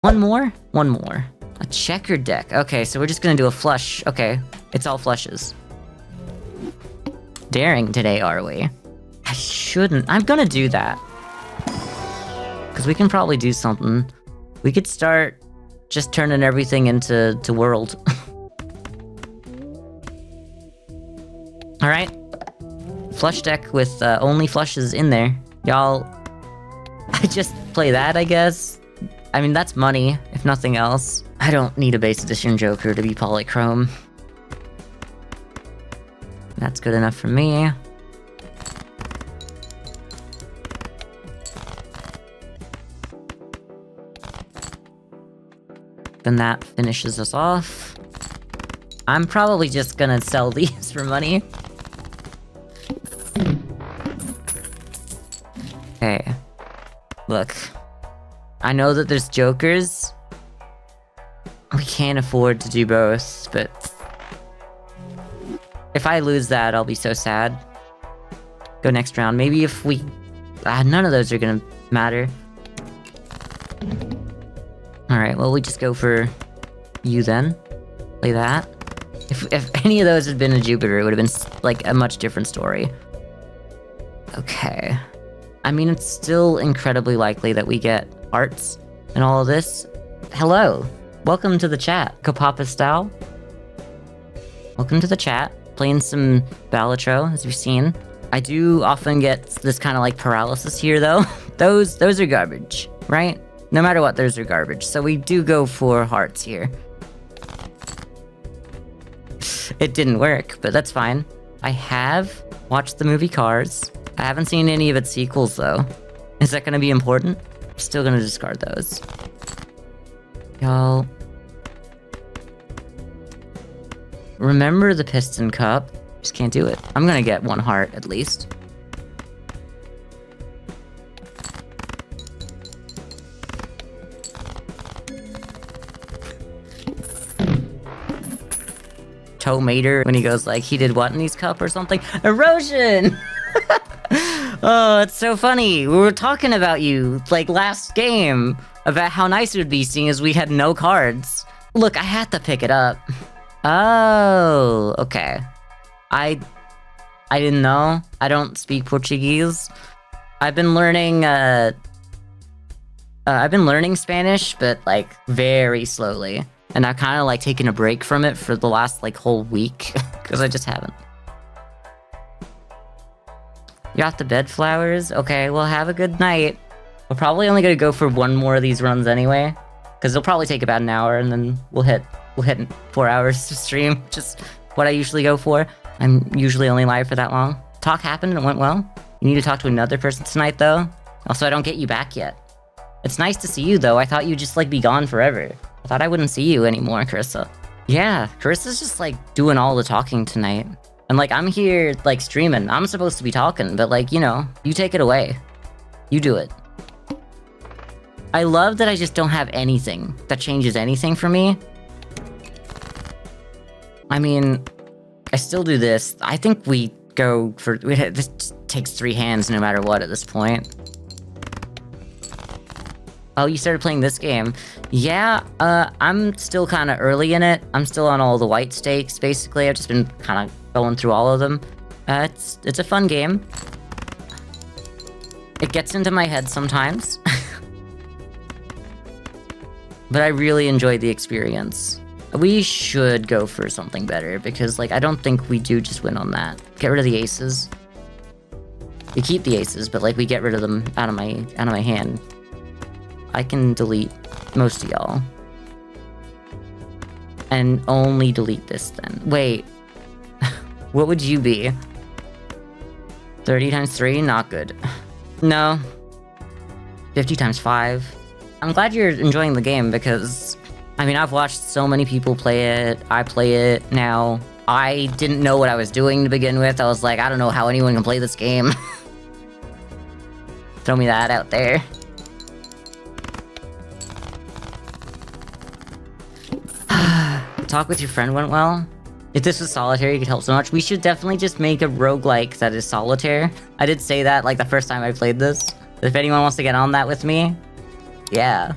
One more? One more. A checkered deck. Okay, so we're just gonna do a flush. Okay, it's all flushes. Daring today, are we? I shouldn't. I'm gonna do that. Because we can probably do something. We could start just turning everything into world. Alright. Flush deck with only flushes in there. Y'all, I just play that, I guess. I mean, that's money, if nothing else. I don't need a base edition Joker to be polychrome. That's good enough for me. Then that finishes us off. I'm probably just gonna sell these for money. Okay. Look. I know that there's Jokers. We can't afford to do both, but... if I lose that, I'll be so sad. Go next round. Maybe if we... none of those are gonna matter. Alright, well, we just go for you then. Play that. If any of those had been a Jupiter, it would have been, like, a much different story. Okay. I mean, it's still incredibly likely that we get arts and all of this. Hello. Welcome to the chat. Kapapa style. Welcome to the chat. Playing some Balatro, as you've seen. I do often get this kind of like paralysis here, though. Those are garbage, right? No matter what, those are garbage. So we do go for hearts here. It didn't work, but that's fine. I have watched the movie Cars. I haven't seen any of its sequels, though. Is that going to be important? I'm still going to discard those. Y'all... remember the Piston Cup. Just can't do it. I'm gonna get one heart, at least. Tomater, when he goes like, he did what in these cup or something? Erosion! Oh, it's so funny. We were talking about you, like, last game. About how nice it would be seeing as we had no cards. Look, I had to pick it up. Oh, okay. I didn't know. I don't speak Portuguese. I've been learning Spanish, but like very slowly. And I've kind of like taken a break from it for the last like whole week because I just haven't. You got the bed flowers? Okay, well, have a good night. We're probably only gonna go for one more of these runs anyway, because it'll probably take about an hour, and then we'll hit 4 hours to stream, which is what I usually go for. I'm usually only live for that long. Talk happened and it went well. You need to talk to another person tonight, though. Also, I don't get you back yet. It's nice to see you, though. I thought you'd just, like, be gone forever. I thought I wouldn't see you anymore, Carissa. Yeah, Carissa's just, like, doing all the talking tonight. And, like, I'm here, like, streaming. I'm supposed to be talking, but, like, you know, you take it away. You do it. I love that I just don't have anything that changes anything for me. I mean, I still do this. I think we go for... this takes 3 hands no matter what at this point. Oh, you started playing this game. Yeah, I'm still kind of early in it. I'm still on all the white stakes, basically. I've just been kind of going through all of them. It's a fun game. It gets into my head sometimes. But I really enjoyed the experience. We should go for something better, because, like, I don't think we do just win on that. Get rid of the aces. We keep the aces, but, like, we get rid of them out of my hand. I can delete most of y'all. And only delete this, then. Wait. What would you be? 30 times 3? Not good. No. 50 times 5. I'm glad you're enjoying the game, because... I mean, I've watched so many people play it. I play it now. I didn't know what I was doing to begin with. I was like, I don't know how anyone can play this game. Throw me that out there. Talk with your friend went well. If this was solitaire, you could help so much. We should definitely just make a roguelike that is solitaire. I did say that, like, the first time I played this. If anyone wants to get on that with me, yeah.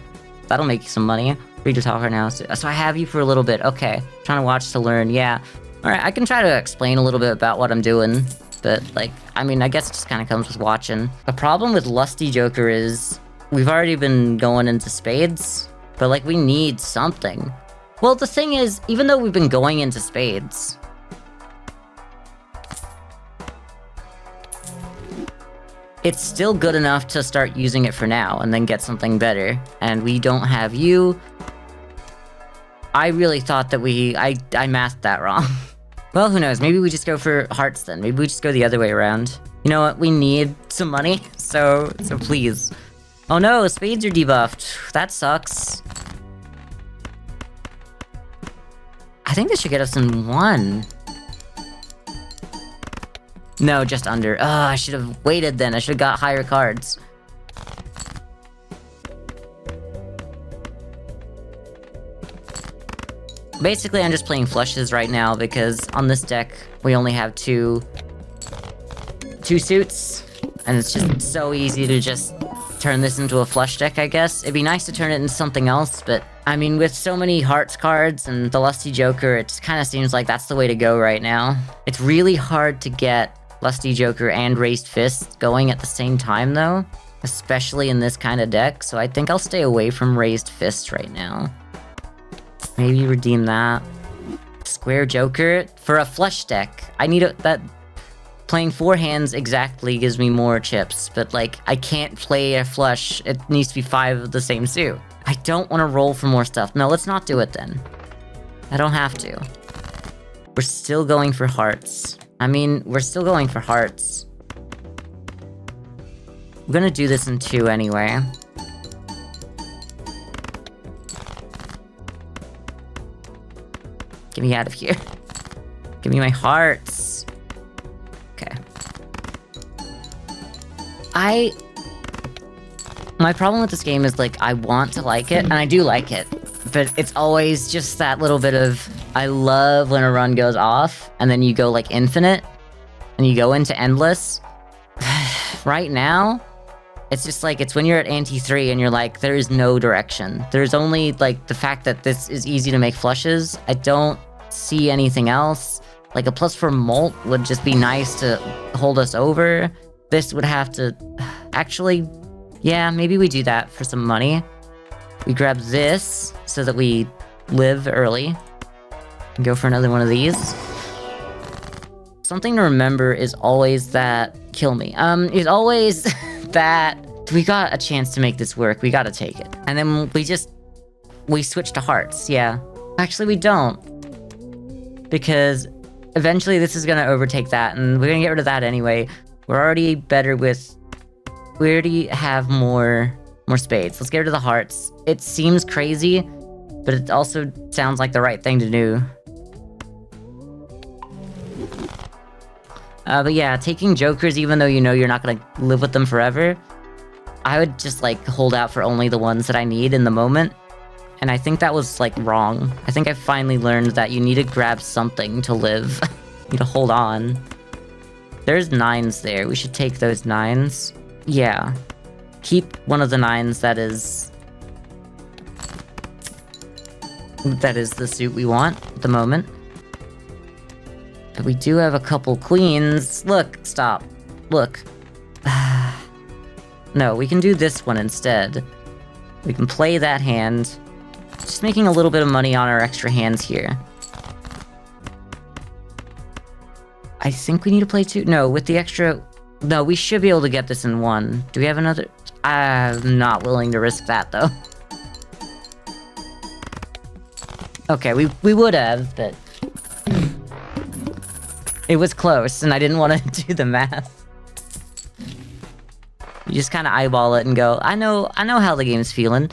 That'll make you some money. Free to talk right now. So I have you for a little bit. Okay. Trying to watch to learn. Yeah. Alright, I can try to explain a little bit about what I'm doing. But, like, I mean, I guess it just kind of comes with watching. The problem with Lusty Joker is we've already been going into spades. But, like, we need something. Well, the thing is, even though we've been going into spades... it's still good enough to start using it for now, and then get something better. And we don't have you. I really thought that I mathed that wrong. Well, who knows? Maybe we just go for hearts then. Maybe we just go the other way around. You know what? We need some money, so please. Oh no, spades are debuffed. That sucks. I think this should get us in 1. No, just under. Oh, I should have waited then. I should have got higher cards. Basically, I'm just playing flushes right now because on this deck, we only have two suits. And it's just so easy to just turn this into a flush deck, I guess. It'd be nice to turn it into something else, but I mean, with so many hearts cards and the Lusty Joker, it just kind of seems like that's the way to go right now. It's really hard to get Lusty Joker and Raised Fist going at the same time, though. Especially in this kind of deck, so I think I'll stay away from Raised Fist right now. Maybe redeem that. Square Joker for a flush deck. I need that... Playing 4 hands exactly gives me more chips, but like, I can't play a flush. It needs to be 5 of the same suit. I don't want to roll for more stuff. No, let's not do it then. I don't have to. We're still going for hearts. I mean, we're still going for hearts. I'm gonna do this in 2 anyway. Get me out of here. Give me my hearts. Okay. My problem with this game is, like, I want to like it, and I do like it, but it's always just that little bit of, I love when a run goes off, and then you go, like, infinite, and you go into endless. Right now, it's just like, it's when you're at ante 3, and you're like, there is no direction. There's only, like, the fact that this is easy to make flushes. I don't see anything else. Like, a +4 molt would just be nice to hold us over. This would have to... Actually, yeah, maybe we do that for some money. We grab this so that we live early. And go for another one of these. Something to remember is always that... Kill me. Is always that... We got a chance to make this work. We gotta take it. And then we switch to hearts, yeah. Actually, we don't. Because... eventually this is gonna overtake that, and we're gonna get rid of that anyway. We're already better with... We already have more spades. Let's get rid of the hearts. It seems crazy, but it also sounds like the right thing to do. But yeah, taking jokers, even though you know you're not gonna live with them forever, I would just, like, hold out for only the ones that I need in the moment. And I think that was, like, wrong. I think I finally learned that you need to grab something to live. You need to hold on. There's 9s there. We should take those 9s. Yeah. Keep one of the 9s that is the suit we want at the moment. But we do have a couple queens. Look, stop. Look. No, we can do this one instead. We can play that hand. Just making a little bit of money on our extra hands here. I think we need to play 2. No, with the extra... No, we should be able to get this in 1. Do we have another? I'm not willing to risk that, though. Okay, we would have, but... It was close, and I didn't want to do the math. You just kind of eyeball it and go, I know how the game's feeling.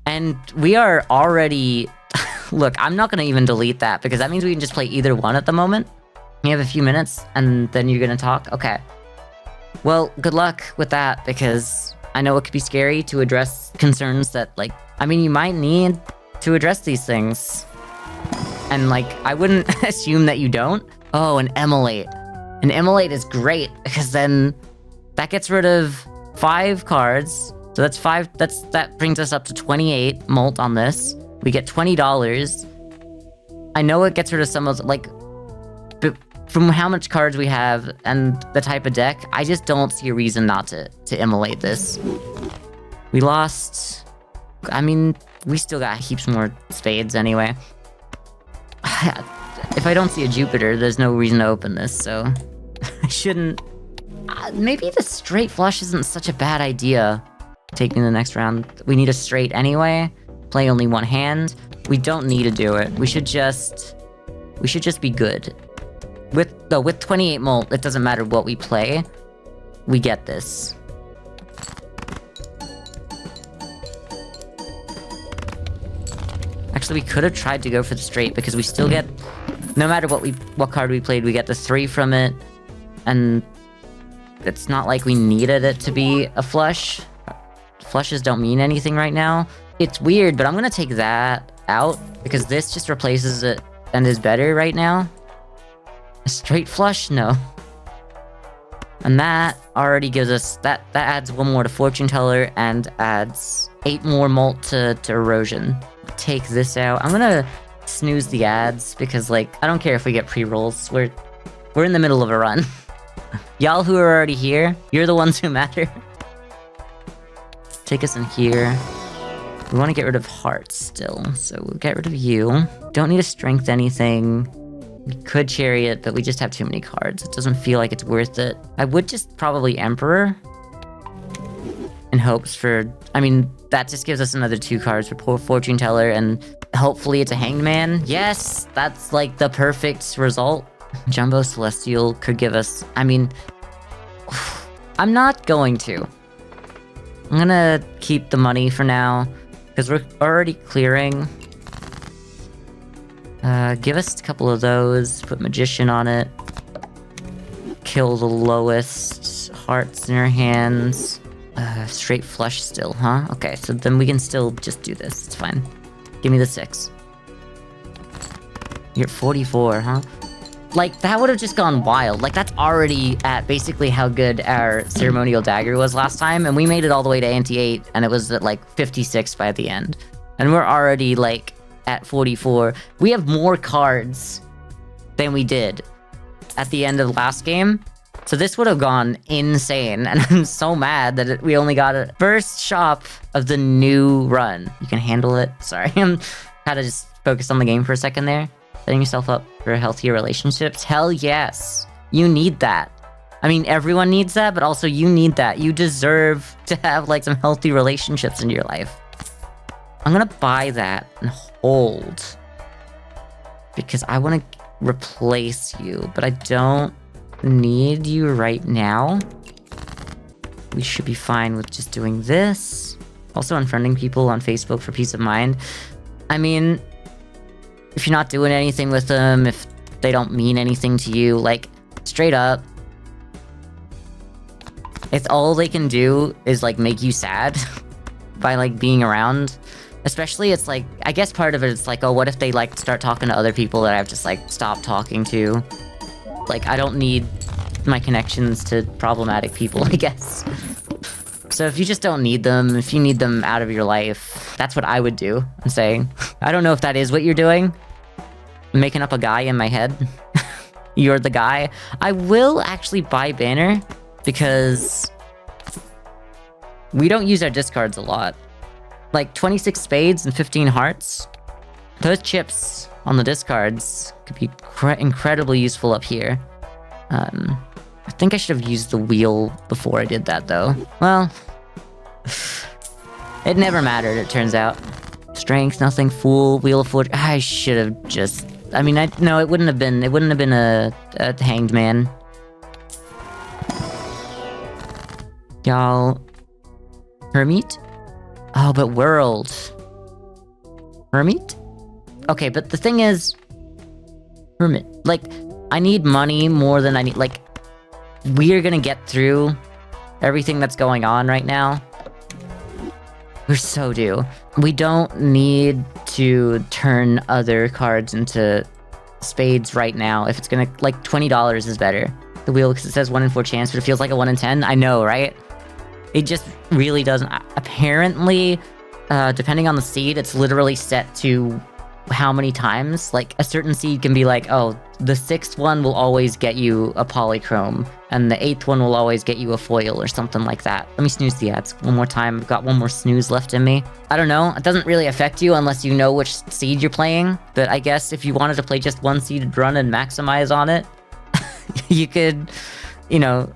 And we are already... Look, I'm not going to even delete that, because that means we can just play either one at the moment. You have a few minutes, and then you're going to talk? Okay. Well, good luck with that, because I know it could be scary to address concerns that, like... I mean, you might need to address these things. And, like, I wouldn't assume that you don't. Oh, an emulate. An emulate is great, because then that gets rid of 5 cards, So that's 5, that brings us up to 28 mult on this. We get $20. I know it gets rid of some of, like, but from how much cards we have and the type of deck, I just don't see a reason not to immolate this. We lost, I mean, we still got heaps more spades anyway. If I don't see a Jupiter, there's no reason to open this, so I shouldn't. Maybe the straight flush isn't such a bad idea. Taking the next round, we need a straight anyway. Play only one hand. We don't need to do it. We should just be good. With 28 mult, it doesn't matter what we play. We get this. Actually, we could have tried to go for the straight because we still get, no matter what card we played, we get the 3 from it, and it's not like we needed it to be a flush. Flushes don't mean anything right now. It's weird, but I'm gonna take that out because this just replaces it and is better right now. A straight flush? No. And that already gives us, that adds 1 more to Fortune Teller and adds 8 more mult to erosion. Take this out. I'm gonna snooze the ads because, like, I don't care if we get pre-rolls. We're in the middle of a run. Y'all who are already here, you're the ones who matter. Take us in here. We want to get rid of hearts still, so we'll get rid of you. Don't need to strength anything. We could chariot, but we just have too many cards. It doesn't feel like it's worth it. I would just probably Emperor in hopes for, I mean, that just gives us another 2 cards for Fortune Teller, and hopefully it's a Hanged Man. Yes, that's like the perfect result. Jumbo Celestial could give us, I mean, I'm not going to. I'm gonna keep the money for now, because we're already clearing. Give us a couple of those, put Magician on it. Kill the lowest hearts in our hands. Straight flush still, huh? Okay, so then we can still just do this, it's fine. Give me the 6. You're at 44, huh? Like, that would have just gone wild. Like, that's already at basically how good our Ceremonial Dagger was last time, and we made it all the way to ante 8, and it was at, like, 56 by the end. And we're already, like, at 44. We have more cards than we did at the end of last game. So this would have gone insane, and I'm so mad that we only got a first shop of the new run. You can handle it. Sorry, I'm had to just focus on the game for a second there. Setting yourself up for healthier relationships. Hell yes, you need that. I mean, everyone needs that, but also you need that. You deserve to have like some healthy relationships in your life. I'm gonna buy that and hold because I want to replace you, but I don't need you right now. We should be fine with just doing this. Also unfriending people on Facebook for peace of mind. I mean, if you're not doing anything with them, if they don't mean anything to you, like, straight up, if all they can do is, like, make you sad by, like, being around, especially, it's like, I guess part of it is like, oh, what if they, like, start talking to other people that I've just, like, stopped talking to? Like, I don't need my connections to problematic people, I guess. So if you just don't need them, if you need them out of your life, that's what I would do, I'm saying. I don't know if that is what you're doing. I'm making up a guy in my head. You're the guy. I will actually buy Banner, because we don't use our discards a lot. Like, 26 spades and 15 hearts. Those chips on the discards could be incredibly useful up here. I think I should have used the wheel before I did that, though. Well, it never mattered, it turns out. Strength, nothing, Fool, Wheel of Fortune. I should have just... I mean, no, it wouldn't have been a Hanged Man. Y'all... Hermit? Oh, but World. Hermit? Okay, but the thing is... Hermit. Like, I need money more than I need... Like, we're gonna get through everything that's going on right now. We're so due. We don't need to turn other cards into spades right now. If it's gonna... Like, $20 is better. The wheel, because it says 1 in 4 chance, but it feels like a 1 in 10. I know, right? It just really doesn't. Apparently, depending on the seed, it's literally set to how many times. Like, a certain seed can be like, oh, the 6th one will always get you a polychrome, and the 8th one will always get you a foil, or something like that. Let me snooze the ads one more time. I've got one more snooze left in me. I don't know. It doesn't really affect you unless you know which seed you're playing, but I guess if you wanted to play just one seeded run and maximize on it, you could, you know,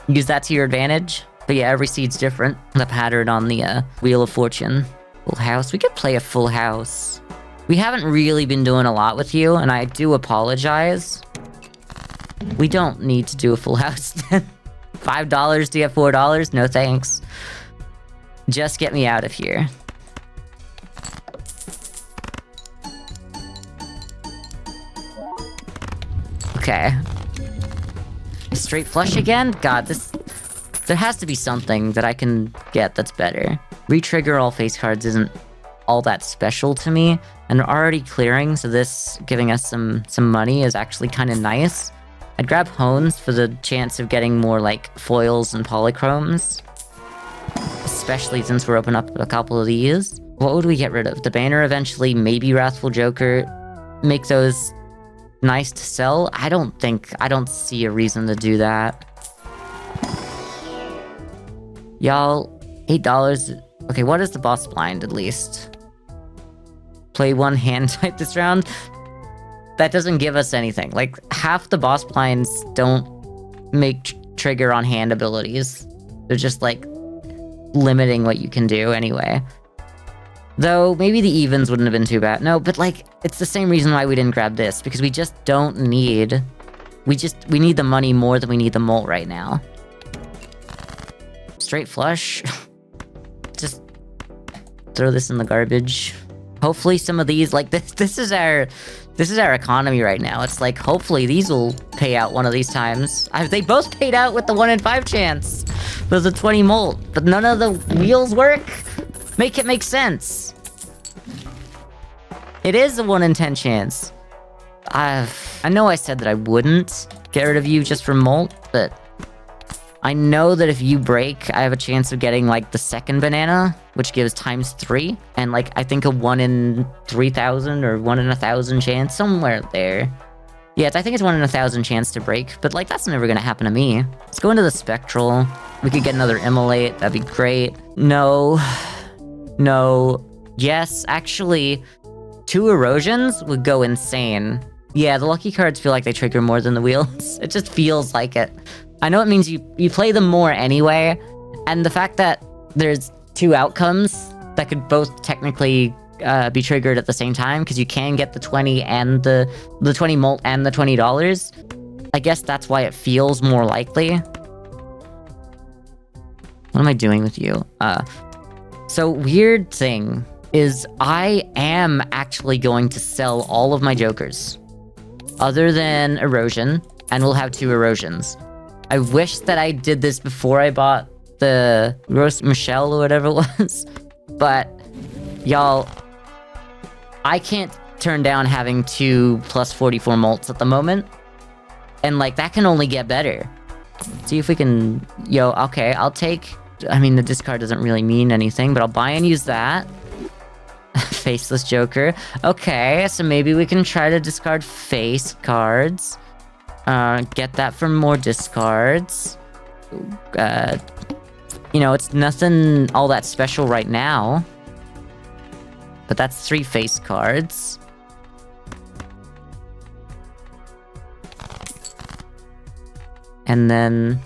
use that to your advantage. But yeah, every seed's different. The pattern on the Wheel of Fortune. Full house. We could play a full house. We haven't really been doing a lot with you, and I do apologize. We don't need to do a full house. $5 to get $4? No thanks. Just get me out of here. Okay. Straight flush again? God, this... There has to be something that I can get that's better. Re-trigger all face cards isn't all that special to me, and we're already clearing, so this giving us some money is actually kind of nice. I'd grab Hones for the chance of getting more, like, foils and polychromes. Especially since we're opening up a couple of these. What would we get rid of? The banner eventually, maybe Wrathful Joker. Make those nice to sell? I don't see a reason to do that. Y'all, $8. Okay, what is the boss blind, at least? Play one hand type this round? That doesn't give us anything. Like, half the boss blinds don't make trigger on hand abilities. They're just, like, limiting what you can do anyway. Though, maybe the evens wouldn't have been too bad. No, but, like, it's the same reason why we didn't grab this. Because we just don't need... We need the money more than we need the molt right now. Straight flush. Just throw this in the garbage. Hopefully some of these, like, this is our economy right now. It's like, hopefully these will pay out one of these times. They both paid out with the 1 in 5 chance. There's a 20 molt, but none of the wheels work? Make it make sense. It is a 1 in 10 chance. I know I said that I wouldn't get rid of you just for molt, but I know that if you break, I have a chance of getting, like, the 2nd banana, which gives ×3, and, like, I think a 1 in 3,000 or 1 in 1,000 chance, somewhere there. Yeah, I think it's 1 in 1,000 chance to break, but, like, that's never gonna happen to me. Let's go into the Spectral. We could get another Immolate, that'd be great. No. No. Yes, actually, 2 erosions would go insane. Yeah, the lucky cards feel like they trigger more than the wheels. It just feels like it. I know it means you play them more anyway, and the fact that there's 2 outcomes that could both technically be triggered at the same time, because you can get the 20 and the 20 molt and the $20. I guess that's why it feels more likely. What am I doing with you? So weird thing is I am actually going to sell all of my jokers, other than erosion, and we'll have 2 erosions. I wish that I did this before I bought the Roast Michelle or whatever it was. But, y'all, I can't turn down having 2 plus 44 molts at the moment. And, like, that can only get better. See if we can... Yo, okay, I'll take... I mean, the discard doesn't really mean anything, but I'll buy and use that. Faceless Joker. Okay, so maybe we can try to discard face cards. Get that for more discards. You know, it's nothing all that special right now. But that's 3 face cards. And then...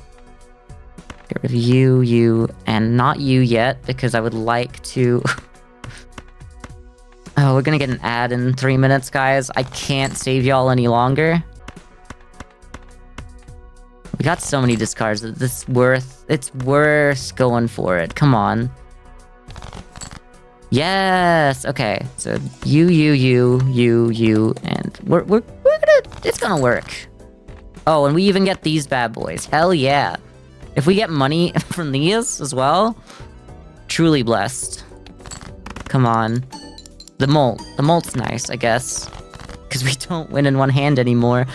get rid of you, and not you yet, because I would like to... Oh, we're gonna get an ad in 3 minutes, guys. I can't save y'all any longer. We got so many discards that it's worth going for it. Come on. Yes! Okay, so you, and we're gonna... It's gonna work. Oh, and we even get these bad boys. Hell yeah. If we get money from these as well, truly blessed. Come on. The molt's nice, I guess. Because we don't win in one hand anymore.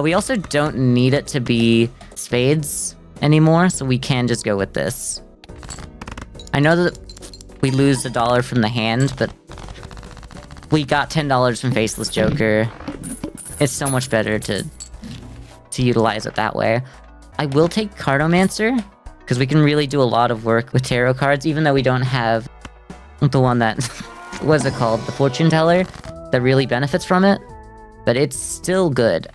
We also don't need it to be spades. anymore, so we can just go with this. I know that we lose $1 from the hand, but we got $10 from Faceless Joker. It's so much better to utilize it that way. I will take Cardomancer, because we can really do a lot of work with tarot cards, even though we don't have the one that... what's it called? The Fortune Teller that really benefits from it. But it's still good.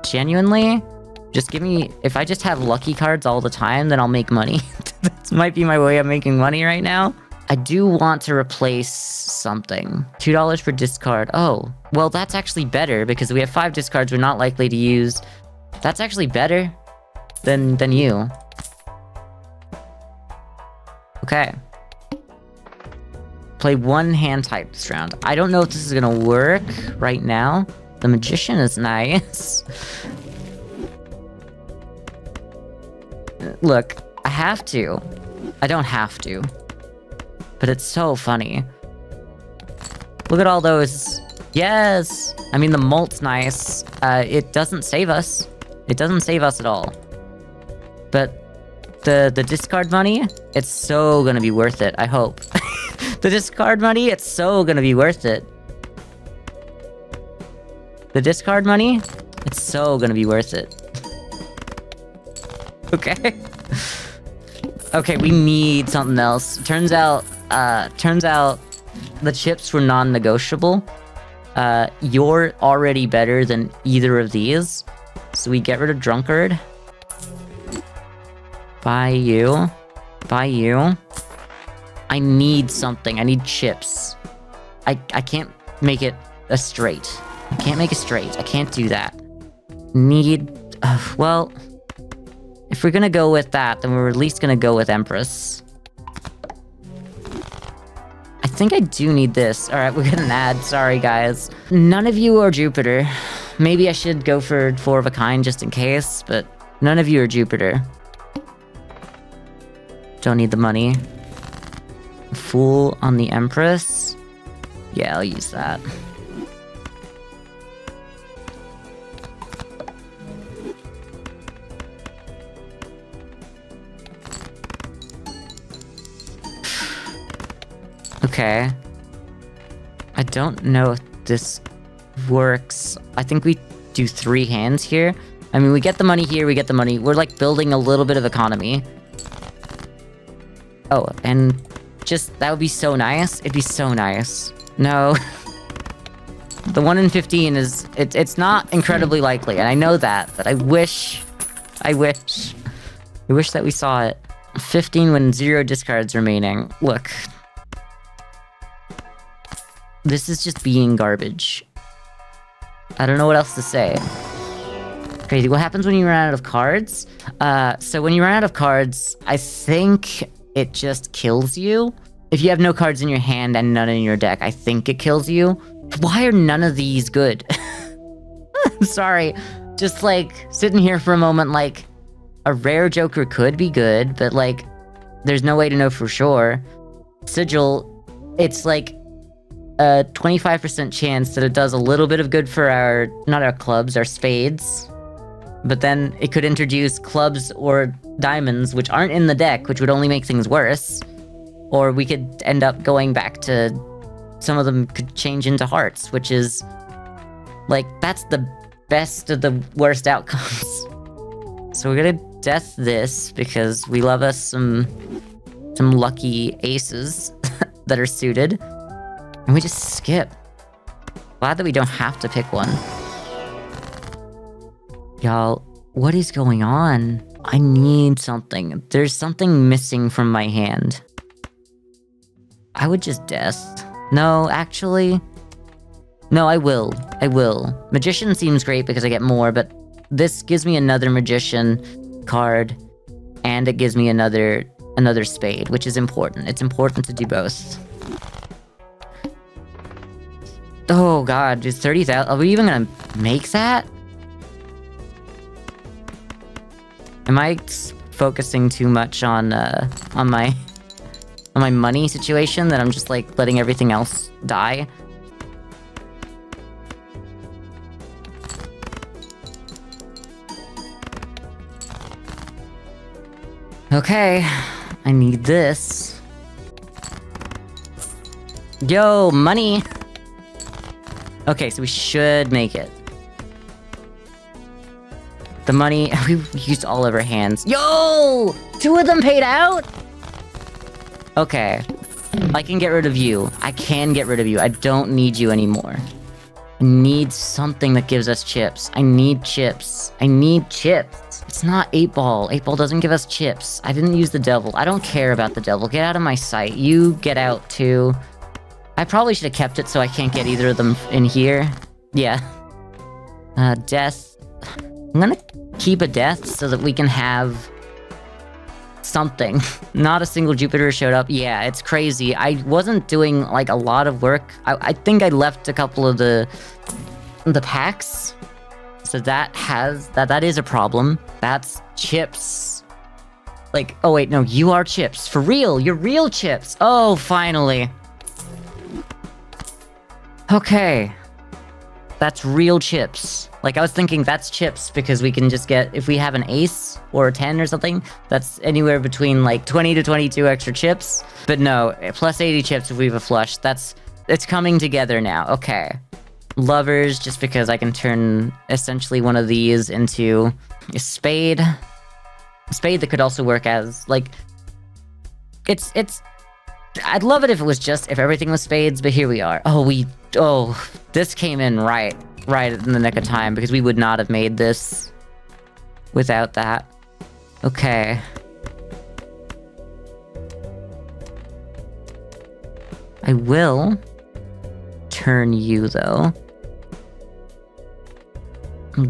Genuinely, just give me... If I just have lucky cards all the time, then I'll make money. That might be my way of making money right now. I do want to replace something. $2 for discard. Oh, well, that's actually better because we have 5 discards we're not likely to use. That's actually better than you. Okay. Play 1 hand type this round. I don't know if this is gonna work right now. The Magician is nice. Look, I have to. I don't have to. But it's so funny. Look at all those. Yes! I mean, the Molt's nice. It doesn't save us. It doesn't save us at all. But the discard money, it's so gonna be worth it, I hope. The discard money, it's so gonna be worth it. The discard money, it's so gonna be worth it. Okay. Okay, we need something else. Turns out the chips were non-negotiable. You're already better than either of these. So we get rid of Drunkard. Buy you. Buy you. I need something. I need chips. I can't make it a straight. I can't make it straight. I can't do that. Need... well... If we're gonna go with that, then we're at least gonna go with Empress. I think I do need this. Alright, we're getting an ad. Sorry, guys. None of you are Jupiter. Maybe I should go for 4 of a kind just in case, but none of you are Jupiter. Don't need the money. Fool on the Empress. Yeah, I'll use that. Okay. I don't know if this works. I think we do 3 hands here. I mean, we get the money here, we get the money. We're like building a little bit of economy. Oh, and just, that would be so nice. It'd be so nice. No. The 1 in 15 is, it's not incredibly likely, and I know that, but I wish that we saw it. 15 when 0 discards remaining. Look. This is just being garbage. I don't know what else to say. Crazy. What happens when you run out of cards? So when you run out of cards, I think it just kills you. If you have no cards in your hand and none in your deck, I think it kills you. Why are none of these good? Sorry. Just like sitting here for a moment, like a rare Joker could be good, but like there's no way to know for sure. Sigil, it's like a 25% chance that it does a little bit of good for our, not our clubs, our spades. But then it could introduce clubs or diamonds, which aren't in the deck, which would only make things worse. Or we could end up going back to, some of them could change into hearts, which is, like, that's the best of the worst outcomes. So we're gonna death this, because we love us some lucky aces that are suited. And we just skip. Glad that we don't have to pick one. Y'all, what is going on? I need something. There's something missing from my hand. I would just death. No, actually. No, I will. I will. Magician seems great because I get more, but this gives me another Magician card, and it gives me another spade, which is important. It's important to do both. Oh god, is 30,000? Are we even gonna make that? Am I focusing too much on my money situation that I'm just like letting everything else die? Okay, I need this. Yo, money! Okay, so we should make it. The money, we used all of our hands. Yo! 2 of them paid out? Okay. I can get rid of you. I can get rid of you. I don't need you anymore. I need something that gives us chips. I need chips. I need chips. It's not 8-ball. 8-ball doesn't give us chips. I didn't use the devil. I don't care about the devil. Get out of my sight. You get out too. I probably should have kept it so I can't get either of them in here. Yeah. Death. I'm gonna keep a death so that we can have something. Not a single Jupiter showed up. Yeah, it's crazy. I wasn't doing like a lot of work. I think I left a couple of the packs. So that is a problem. That's chips. Like, oh wait, no, you are chips. For real, you're real chips. Oh, finally. Okay. That's real chips. Like, I was thinking that's chips because we can just get, if we have an ace or a 10 or something, that's anywhere between like 20 to 22 extra chips. But no, plus 80 chips if we have a flush. It's coming together now. Okay. Lovers, just because I can turn essentially one of these into a spade. A spade that could also work as, like, I'd love it if it was just, if everything was spades, but here we are. Oh, this came in right in the nick of time, because we would not have made this without that. Okay. I will turn you, though.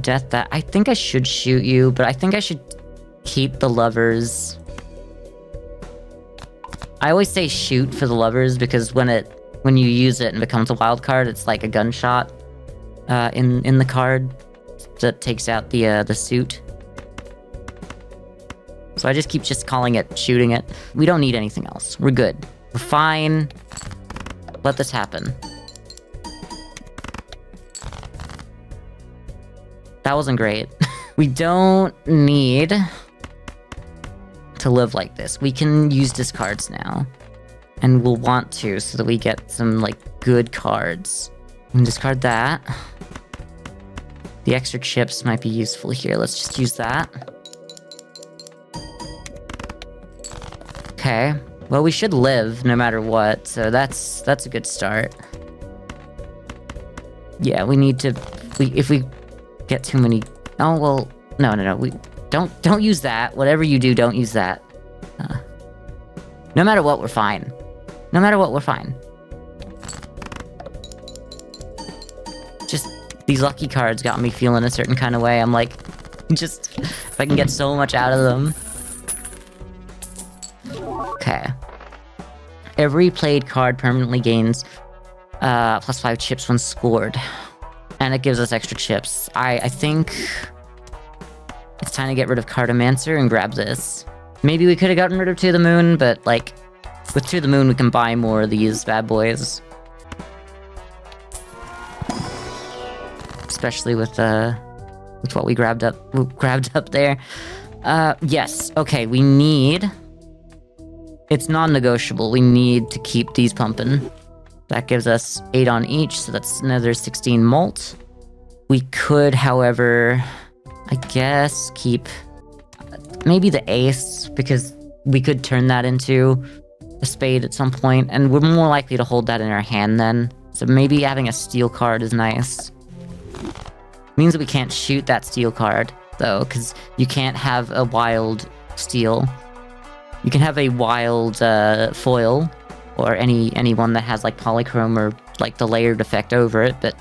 Death that. I think I should shoot you, but I think I should keep the lovers. I always say shoot for the lovers because when you use it and becomes a wild card, it's like a gunshot in the card that takes out the suit. So I just keep calling it shooting it. We don't need anything else. We're good. We're fine. Let this happen. That wasn't great. We don't need to live like this. We can use discards now. And we'll want to so that we get some, like, good cards. We can discard that. The extra chips might be useful here. Let's just use that. Okay. Well, we should live no matter what, so that's a good start. Yeah, we need to... If we get too many... Oh, well... No. We don't use that. Whatever you do, don't use that. No matter what, we're fine. No matter what, we're fine. Just, these lucky cards got me feeling a certain kind of way. I'm like, just, if I can get so much out of them. Okay. Every played card permanently gains plus 5 chips when scored. And it gives us extra chips. I think it's time to get rid of Cartomancer and grab this. Maybe we could have gotten rid of To the Moon, but like, with To the Moon we can buy more of these bad boys. Especially with what we grabbed up there. Yes, okay, we need... It's non-negotiable, we need to keep these pumping. That gives us 8 on each, so that's another 16 malt. We could, however, I guess, keep maybe the ace, because we could turn that into a spade at some point, and we're more likely to hold that in our hand then. So maybe having a steel card is nice. Means that we can't shoot that steel card, though, because you can't have a wild steel. You can have a wild foil, or any one that has like polychrome or like the layered effect over it, but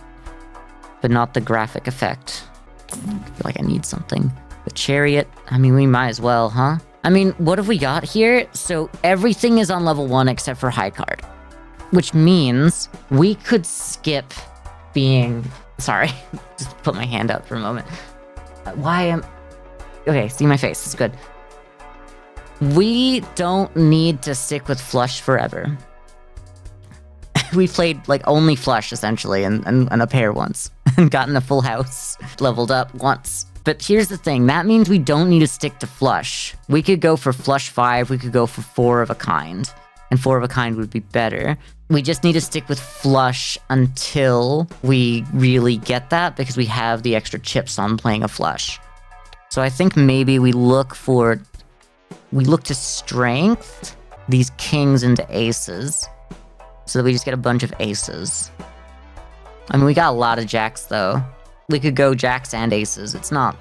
not the graphic effect. I feel like I need something. The chariot, I mean, we might as well, huh? I mean, what have we got here? So everything is on level 1 except for high card, which means we could skip being... Sorry, just put my hand out for a moment. Okay, see my face, it's good. We don't need to stick with flush forever. We played like only flush essentially and a pair once and gotten a full house, leveled up once. But here's the thing, that means we don't need to stick to flush. We could go for flush 5, we could go for 4 of a kind. And 4 of a kind would be better. We just need to stick with flush until we really get that, because we have the extra chips on playing a flush. So I think maybe we look to strength these kings into aces, so that we just get a bunch of aces. I mean, we got a lot of jacks though. We could go jacks and aces. It's not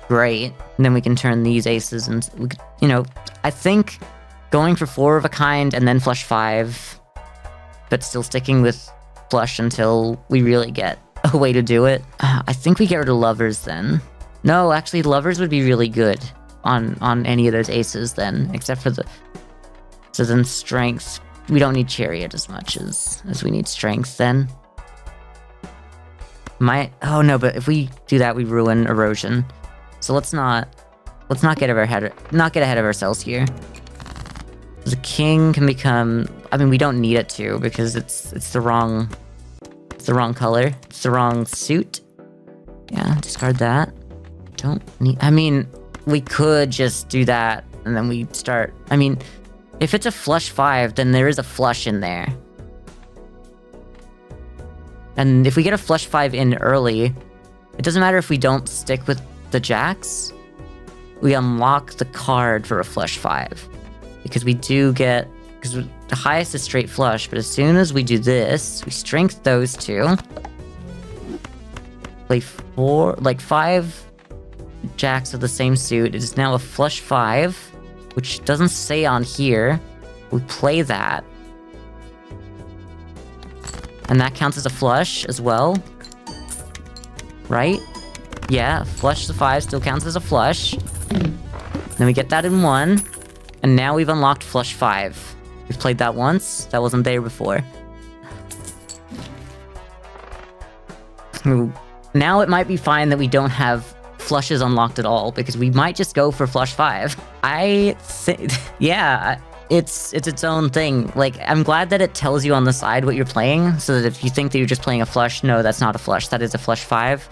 great. And then we can turn these aces and we could, you know, I think going for 4 of a kind and then flush 5, but still sticking with flush until we really get a way to do it. I think we get rid of lovers then. No, actually lovers would be really good on any of those aces then, except for the... So then strength. We don't need chariot as much as we need strength then. Oh no, but if we do that, we ruin erosion. So let's not get ahead of ourselves here. The king can become... I mean, we don't need it to, because it's the wrong color. It's the wrong suit. Yeah, discard that. Don't need... I mean, we could just do that, and then we start... I mean, if it's a flush 5, then there is a flush in there. And if we get a flush 5 in early, it doesn't matter if we don't stick with the jacks. We unlock the card for a flush 5. Because we do get... Because the highest is straight flush, but as soon as we do this, we strength those two. Play 5 jacks of the same suit. It is now a flush 5, which doesn't say on here. We play that. And that counts as a flush as well. Right? Yeah, flush the 5 still counts as a flush. Then we get that in 1. And now we've unlocked flush 5. We've played that once. That wasn't there before. Ooh. Now it might be fine that we don't have flushes unlocked at all, because we might just go for flush 5. I think... Yeah, it's its own thing. Like, I'm glad that it tells you on the side what you're playing, so that if you think that you're just playing a flush, no, that's not a flush. That is a flush 5.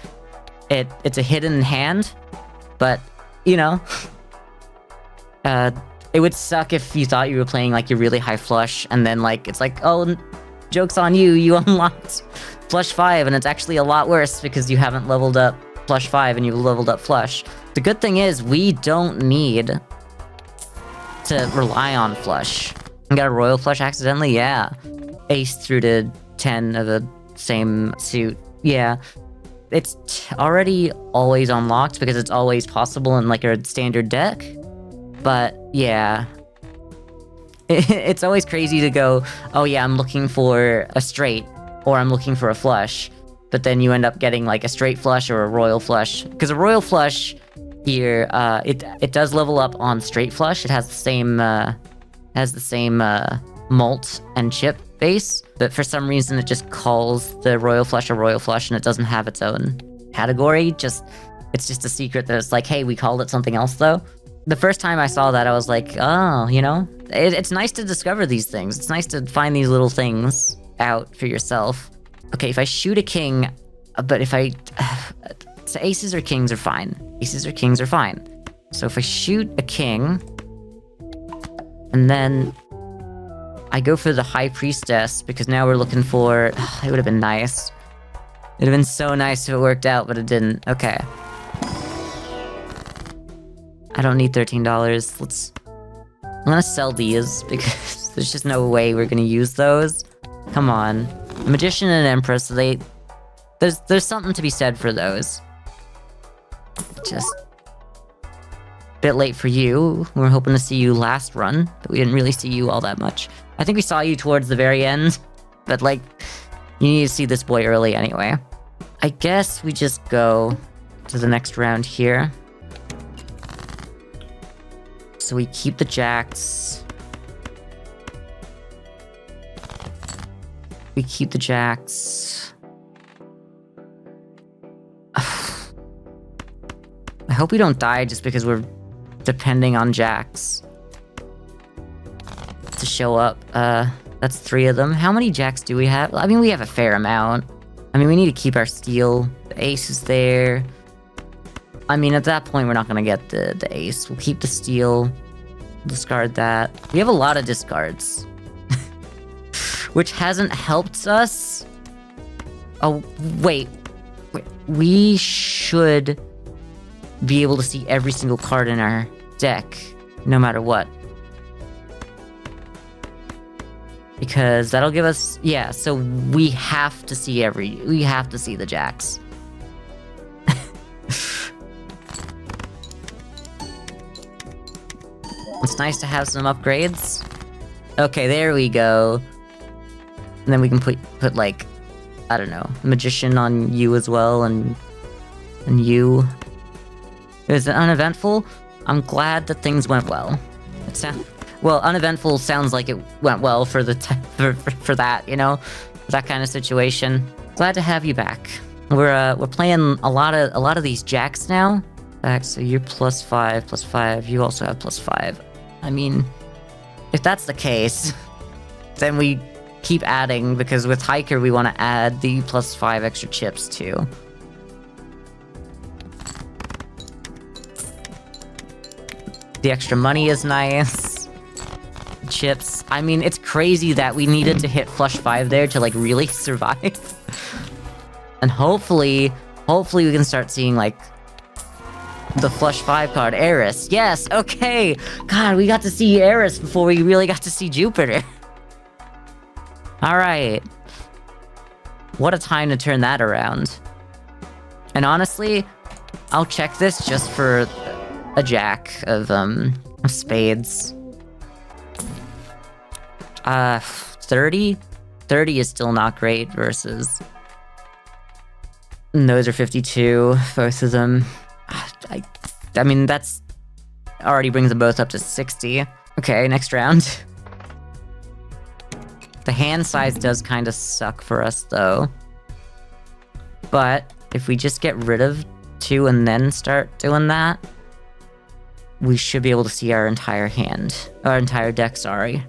It's a hidden hand, but, you know... It would suck if you thought you were playing, like, your really high flush, and then, like, it's like, oh, joke's on you, you unlocked flush 5, and it's actually a lot worse because you haven't leveled up flush 5 and you leveled up flush. The good thing is, we don't need to rely on flush. I got a royal flush accidentally? Yeah. Ace through to 10 of the same suit. Yeah. It's already always unlocked because it's always possible in, like, a standard deck. But, yeah. It's always crazy to go, oh yeah, I'm looking for a straight, or I'm looking for a flush. But then you end up getting, like, a straight flush or a royal flush. Because a royal flush here, it does level up on straight flush. It has the same malt and chip base. But for some reason, it just calls the royal flush a royal flush, and it doesn't have its own category. It's just a secret that it's like, hey, we called it something else, though. The first time I saw that, I was like, oh, you know? It's nice to discover these things. It's nice to find these little things out for yourself. Okay, if I shoot a king, but if I... So aces or kings are fine. Aces or kings are fine. So if I shoot a king, and then I go for the high priestess, because now we're looking for... It would have been nice. It would have been so nice if it worked out, but it didn't. Okay. I don't need $13. I'm gonna sell these, because there's just no way we're gonna use those. Come on. Magician and Empress, there's something to be said for those. Just a bit late for you. We were hoping to see you last run, but we didn't really see you all that much. I think we saw you towards the very end, but, like, you need to see this boy early anyway. I guess we just go to the next round here. So we keep the jacks. We keep the jacks. I hope we don't die just because we're depending on jacks to show up. That's 3 of them. How many jacks do we have? I mean, we have a fair amount. I mean, we need to keep our steel. The ace is there. I mean, at that point, we're not gonna get the ace. We'll keep the steal. Discard that. We have a lot of discards. Which hasn't helped us. Oh, wait. We should be able to see every single card in our deck, no matter what. Because that'll give us... Yeah, so we have to see we have to see the jacks. It's nice to have some upgrades. Okay, there we go. And then we can put like, I don't know, Magician on you as well, and you. Is it uneventful? I'm glad that things went well. Well, uneventful sounds like it went well for the for that, you know, for that kind of situation. Glad to have you back. We're playing a lot of these jacks now. Back, so you're +5. You also have +5. I mean, if that's the case, then we keep adding, because with Hiker we want to add the +5 extra chips too. The extra money is nice. Chips. I mean, it's crazy that we needed to hit flush 5 there to like really survive. And hopefully we can start seeing like the flush 5 card, Eris. Yes, okay. God, we got to see Eris before we really got to see Jupiter. Alright. What a time to turn that around. And honestly, I'll check this just for a jack of spades. 30? 30 is still not great versus... And those are 52, both of them. I mean, that's... already brings them both up to 60. Okay, next round. The hand size does kind of suck for us, though. But if we just get rid of 2 and then start doing that, we should be able to see our entire hand. Our entire deck, sorry.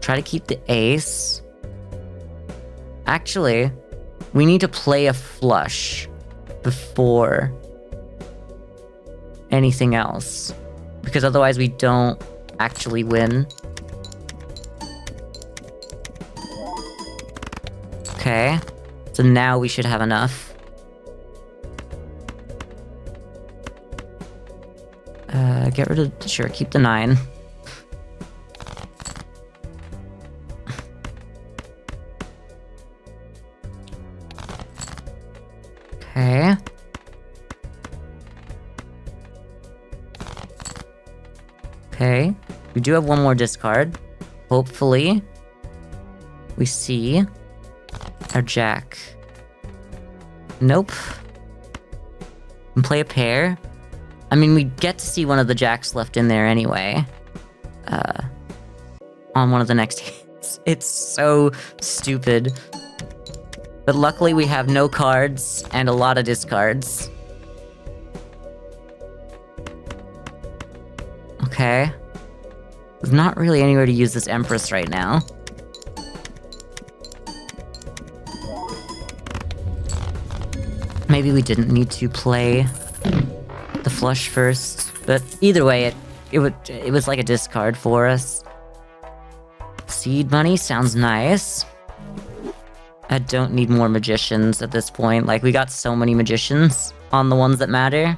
Try to keep the ace. Actually, we need to play a flush before anything else, because otherwise we don't actually win. Okay, so now we should have enough. Get rid of... Sure, keep the 9. Okay. Okay. We do have one more discard. Hopefully, we see our jack. Nope. And play a pair. I mean, we get to see one of the jacks left in there anyway. On one of the next hands. It's so stupid. But luckily we have no cards and a lot of discards. Okay. There's not really anywhere to use this Empress right now. Maybe we didn't need to play the flush first, but either way, it was like a discard for us. Seed money sounds nice. I don't need more magicians at this point. Like, we got so many magicians on the ones that matter.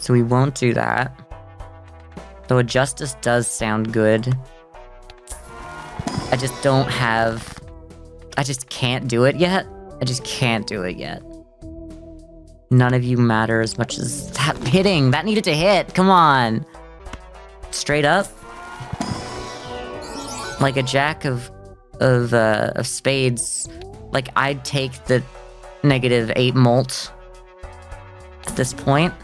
So we won't do that. Though a justice does sound good. I just don't have... I just can't do it yet. I just can't do it yet. None of you matter as much as that hitting. That needed to hit. Come on. Straight up. Like a jack of spades. Like, I'd take the -8 molt at this point.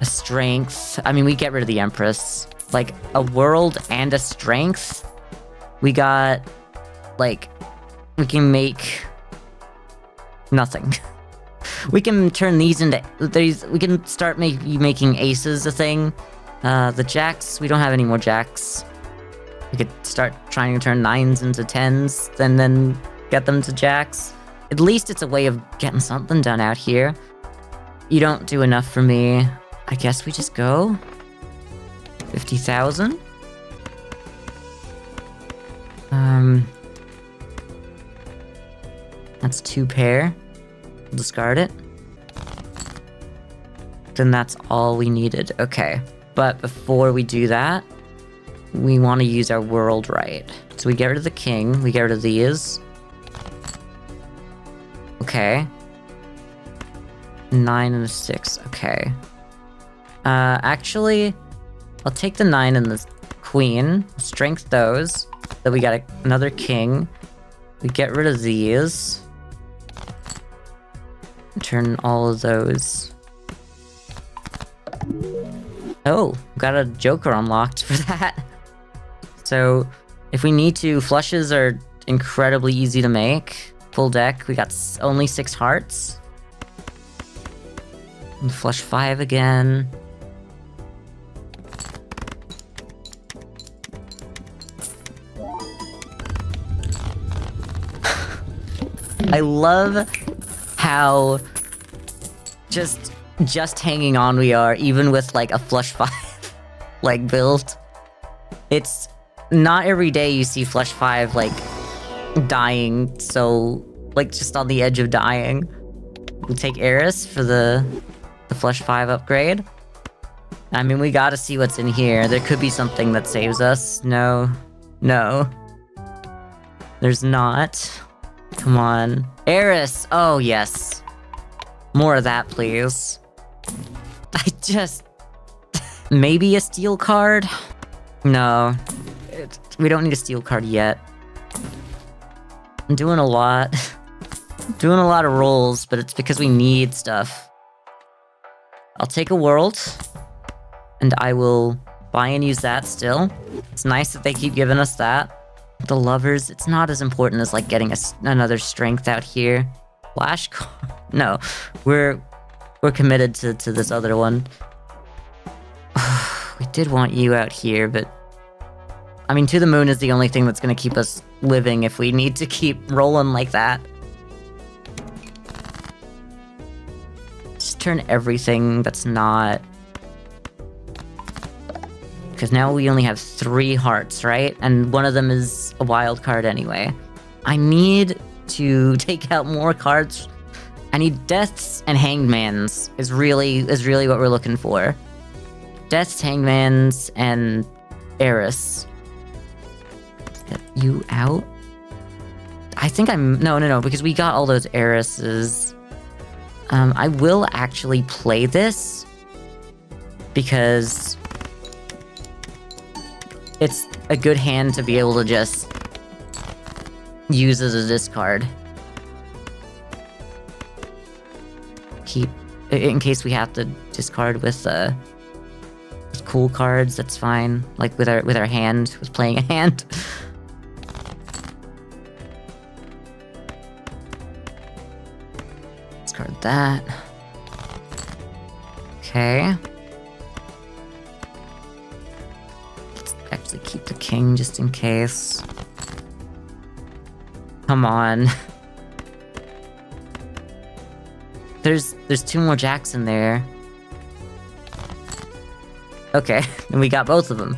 A strength. I mean, we get rid of the Empress. Like, a world and a strength. We got, like, we can make nothing. We can turn these into we can start making aces a thing. The jacks, we don't have any more jacks. We could start trying to turn 9s into 10s, and then get them to jacks. At least it's a way of getting something done out here. You don't do enough for me. I guess we just go? 50,000? That's 2 pair. We'll discard it. Then that's all we needed. Okay. But before we do that, we want to use our world right. So we get rid of the king, we get rid of these. Okay. 9 and a 6, okay. Actually, I'll take the 9 and the queen, strength those. Then we got another king. We get rid of these. Turn all of those. Oh, got a joker unlocked for that. So, if we need to, flushes are incredibly easy to make. Full deck, we got only 6 hearts. And flush 5 again. I love how just hanging on we are, even with like a flush 5 like build. It's not every day you see flush 5 like dying, so like just on the edge of dying. We take Eris for the flush 5 upgrade. I mean, we gotta see what's in here. There could be something that saves us. No. There's not. Come on. Eris! Oh, yes. More of that, please. Maybe a steel card? No. We don't need a steel card yet. I'm doing a lot. Doing a lot of rolls, but it's because we need stuff. I'll take a world, and I will buy and use that still. It's nice that they keep giving us that. The lovers, it's not as important as like getting another strength out here. Flash card? No, we're committed to this other one. We did want you out here, but I mean, To the Moon is the only thing that's gonna keep us living if we need to keep rolling like that. Just turn everything that's not... Because now we only have 3 hearts, right? And one of them is a wild card anyway. I need to take out more cards. I need Deaths and Hangmans is really what we're looking for. Deaths, Hangmans, and Eris. Get you out? I think I'm... No, because we got all those Erises. I will actually play this. Because... it's a good hand to be able to just use as a discard. Keep, in case we have to discard with cool cards, that's fine. Like with our hand, with playing a hand. Discard that. Okay. Actually keep the king just in case. Come on. There's 2 more jacks in there. Okay, and we got both of them.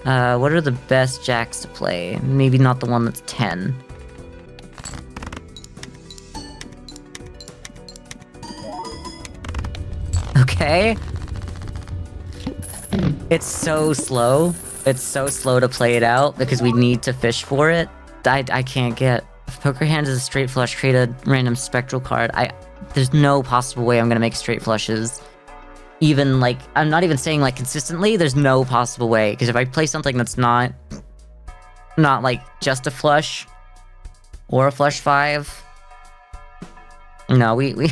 What are the best jacks to play? Maybe not the one that's 10. Okay. It's so slow. It's so slow to play it out because we need to fish for it. I can't get... If poker hand is a straight flush, create a random spectral card. There's no possible way I'm gonna make straight flushes. Even like, I'm not even saying like consistently, there's no possible way. Because if I play something that's not like just a flush or a flush 5, no, we're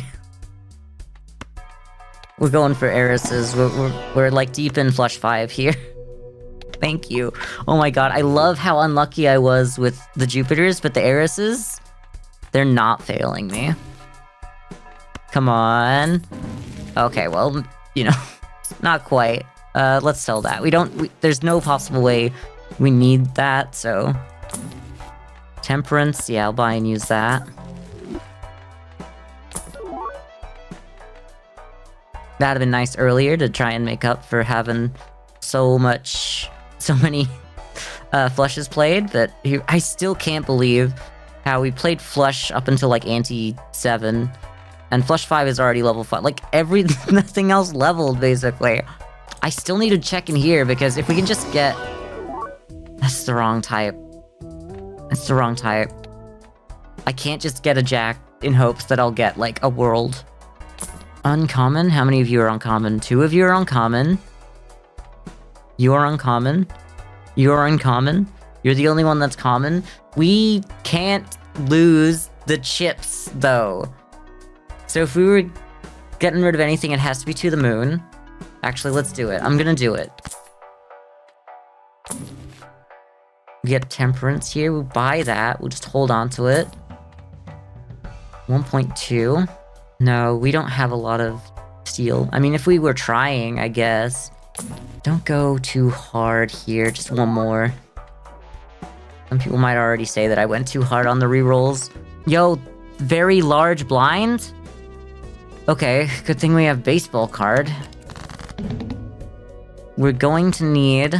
going for Erises. We're like deep in flush 5 here. Thank you. Oh my god, I love how unlucky I was with the Jupiters, but the Erises, they're not failing me. Come on. Okay, well, you know, not quite. Let's sell that. There's no possible way We need that, so... Temperance, yeah, I'll buy and use that. That'd have been nice earlier to try and make up for having so many flushes played, but I still can't believe how we played flush up until like ante 7, and flush 5 is already level 5. Like nothing else leveled basically. I still need to check in here because if we can just get... That's the wrong type. That's the wrong type. I can't just get a Jack in hopes that I'll get like a world. Uncommon? How many of you are uncommon? 2 of you are uncommon. You are uncommon. You are uncommon. You're the only one that's common. We can't lose the chips, though. So if we were getting rid of anything, it has to be to the moon. Actually, let's do it. I'm gonna do it. We get temperance here. We'll buy that. We'll just hold on to it. 1.2. No, we don't have a lot of steel. I mean, if we were trying, I guess. Don't go too hard here. Just one more. Some people might already say that I went too hard on the rerolls. Yo, very large blind? Okay, good thing we have baseball card. We're going to need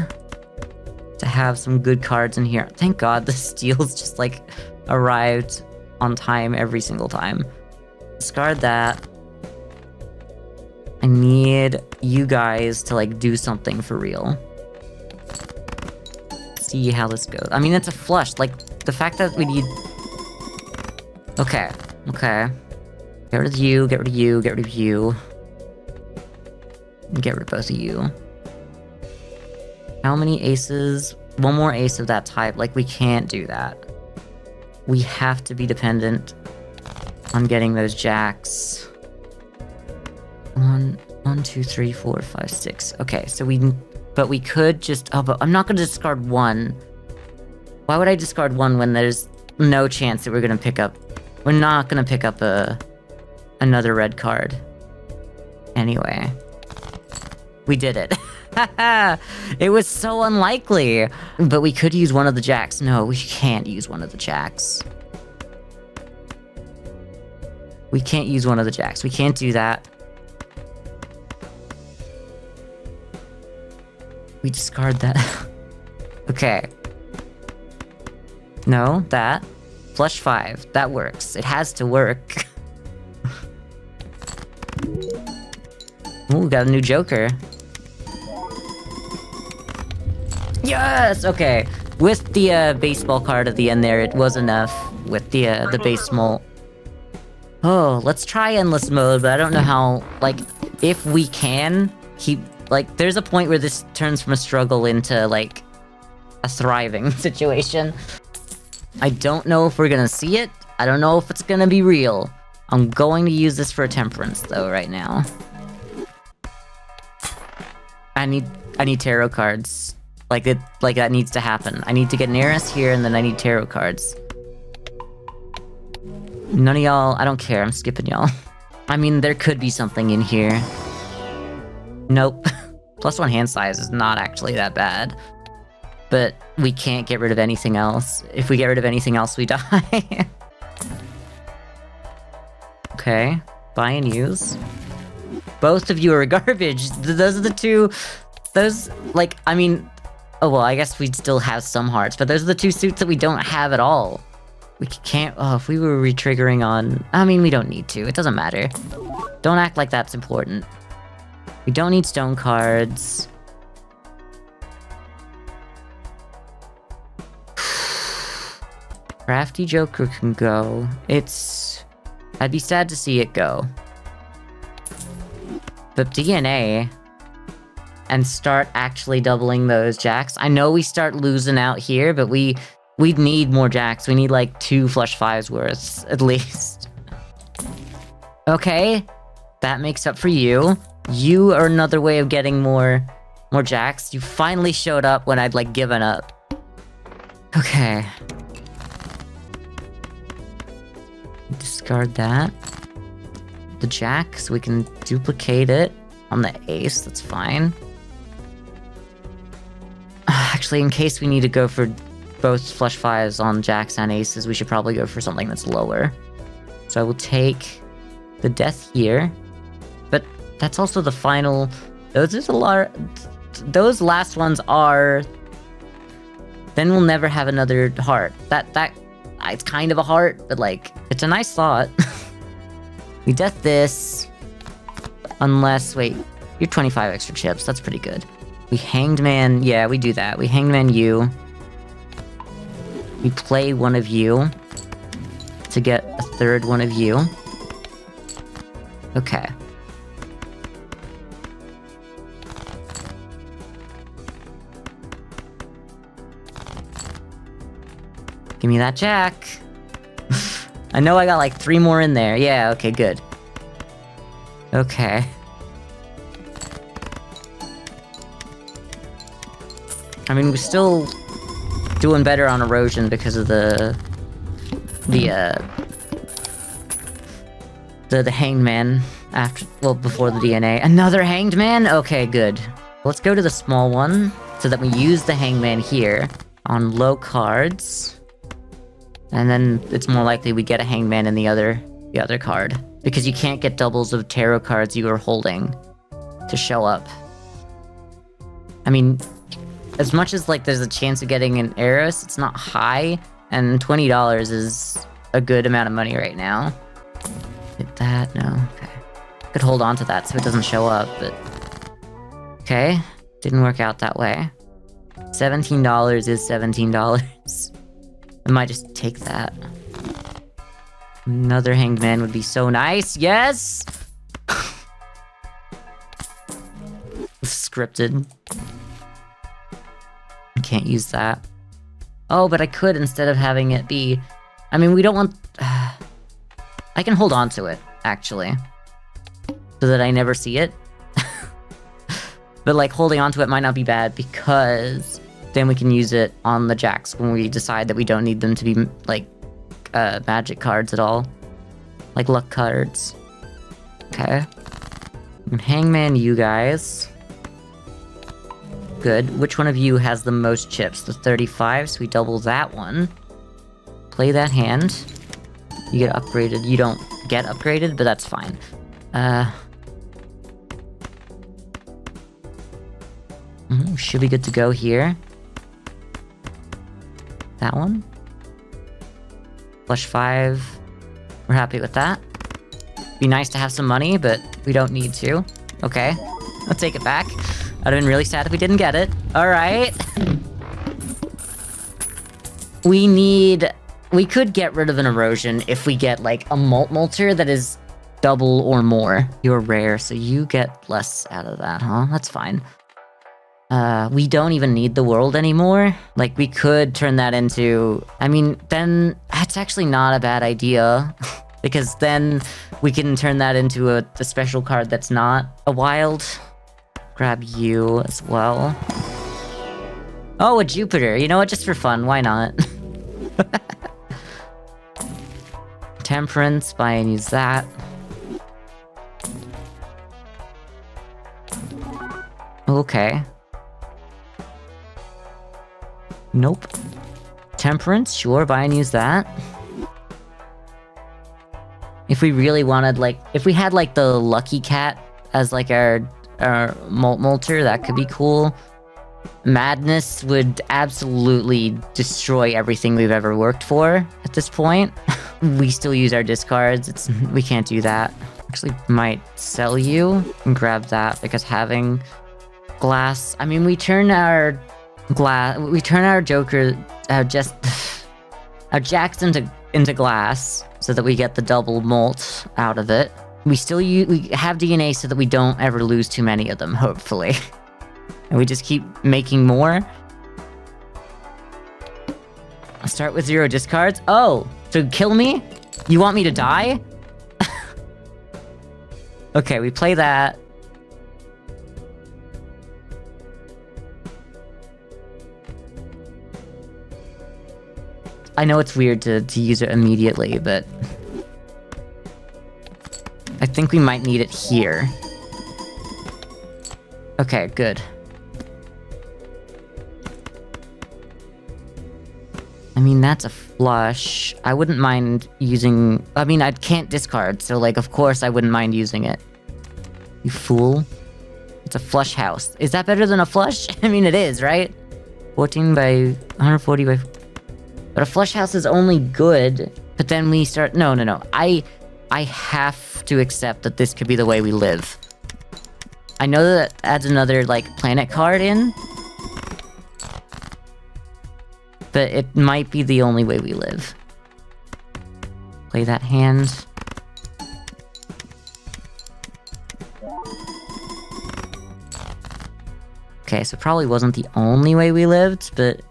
to have some good cards in here. Thank God the steel's just like arrived on time every single time. Discard that. I need you guys to like do something for real. See how this goes. I mean, it's a flush. Like, the fact that we need... Okay. Okay. Get rid of you, get rid of you, get rid of you. Get rid of both of you. How many aces? One more ace of that type. Like, we can't do that. We have to be dependent on getting those jacks. 1, 2, 3, 4, 5, 6. Okay, so but we could just... Oh, but I'm not going to discard 1. Why would I discard 1 when there's no chance that we're going to pick up... We're not going to pick up another red card. Anyway. We did it. It was so unlikely. But we could use one of the jacks. No, we can't use one of the jacks. We can't use one of the jacks. We can't do that. We discard that. Okay. No, that. Flush 5. That works. It has to work. Ooh, we got a new Joker. Yes! Okay. With the baseball card at the end there, it was enough. With the baseball. Oh, let's try endless mode, but I don't know how, like, if we can keep... Like, there's a point where this turns from a struggle into, like, a thriving situation. I don't know if we're gonna see it. I don't know if it's gonna be real. I'm going to use this for a temperance, though, right now. I need tarot cards. Like, that needs to happen. I need to get Neris here, and then I need tarot cards. None of y'all... I don't care. I'm skipping y'all. I mean, there could be something in here. Nope. +1 hand size is not actually that bad. But we can't get rid of anything else. If we get rid of anything else, we die. Okay. Buy and use. Both of you are garbage. Those are the two... Those, like, I mean... Oh, well, I guess we'd still have some hearts, but those are the 2 suits that we don't have at all. We can't... Oh, if we were re-triggering on... I mean, we don't need to. It doesn't matter. Don't act like that's important. We don't need stone cards. Crafty Joker can go. I'd be sad to see it go. But DNA... And start actually doubling those jacks. I know we start losing out here, but we'd need more jacks. We need like 2 flush 5s worth, at least. Okay. That makes up for you. You are another way of getting more jacks. You finally showed up when I'd like given up. Okay. Discard that. The jack, so we can duplicate it on the ace, that's fine. Actually, in case we need to go for both flush 5s on jacks and aces, we should probably go for something that's lower. So I will take the death here. But that's also the final... Those last ones are... Then we'll never have another heart. It's kind of a heart, but like, it's a nice thought. We death this. Unless, wait, you're 25 extra chips, that's pretty good. We hanged man, yeah, we do that. We hanged man you. We play one of you to get a third one of you. Okay. Give me that jack. I know I got like 3 more in there. Yeah, okay, good. Okay. I mean, we're still doing better on erosion because of the hanged man after, well, before the DNA. Another hanged man? Okay, good. Let's go to the small one so that we use the hangman here on low cards. And then it's more likely we get a hangman in the other card. Because you can't get doubles of tarot cards you are holding to show up. I mean, as much as like there's a chance of getting an Eros, it's not high, and $20 is a good amount of money right now. Hit that, no, okay. Could hold on to that so it doesn't show up, but... Okay, didn't work out that way. $17 is $17. I might just take that. Another hanged man would be so nice, yes! Scripted. Can't use that. Oh, but I could instead of having it be... I mean, we don't want... I can hold on to it, actually. So that I never see it. But, like, holding on to it might not be bad because then we can use it on the jacks when we decide that we don't need them to be, like, magic cards at all. Like luck cards. Okay. And hangman you guys. Good. Which one of you has the most chips? The 35, so we double that one. Play that hand. You get upgraded. You don't get upgraded, but that's fine. Should be good to go here. That one. Flush 5. We're happy with that. Be nice to have some money, but we don't need to. Okay. I'll take it back. I'd have been really sad if we didn't get it. Alright. We could get rid of an erosion if we get, like, a multer that is double or more. You're rare, so you get less out of that, huh? That's fine. We don't even need the world anymore. Like, we could turn that into... I mean, then that's actually not a bad idea. Because then we can turn that into a special card that's not a wild. Grab you as well. Oh, a Jupiter. You know what? Just for fun. Why not? Temperance. Buy and use that. Okay. Nope. Temperance, sure, buy and use that. If we really wanted, like, if we had, like, the Lucky Cat as, like, our Molter, that could be cool. Madness would absolutely destroy everything we've ever worked for at this point. We still use our discards, we can't do that. Actually, might sell you and grab that, because having glass... I mean, we turn our Joker, our jacks into glass, so that we get the double molt out of it. We have DNA so that we don't ever lose too many of them, hopefully. And we just keep making more. I'll start with 0 discards. Oh, to kill me? You want me to die? Okay, we play that. I know it's weird to use it immediately, but... I think we might need it here. Okay, good. I mean, that's a flush. I wouldn't mind using... I mean, I can't discard, so, like, of course I wouldn't mind using it. You fool. It's a flush house. Is that better than a flush? I mean, it is, right? 14 by... 140 by... But a flush house is only good, but then we start... No. I have to accept that this could be the way we live. I know that adds another, like, planet card in, but it might be the only way we live. Play that hand. Okay, so probably wasn't the only way we lived, but...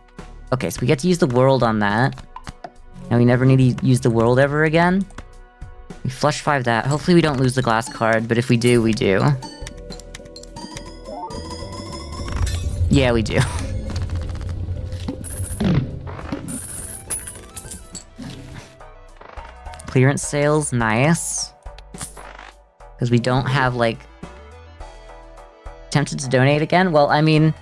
Okay, so we get to use the world on that. And we never need to use the world ever again. We flush 5 that. Hopefully we don't lose the glass card, but if we do, we do. Yeah, we do. Clearance sales, nice. Because we don't have, like... Tempted to donate again? Well, I mean...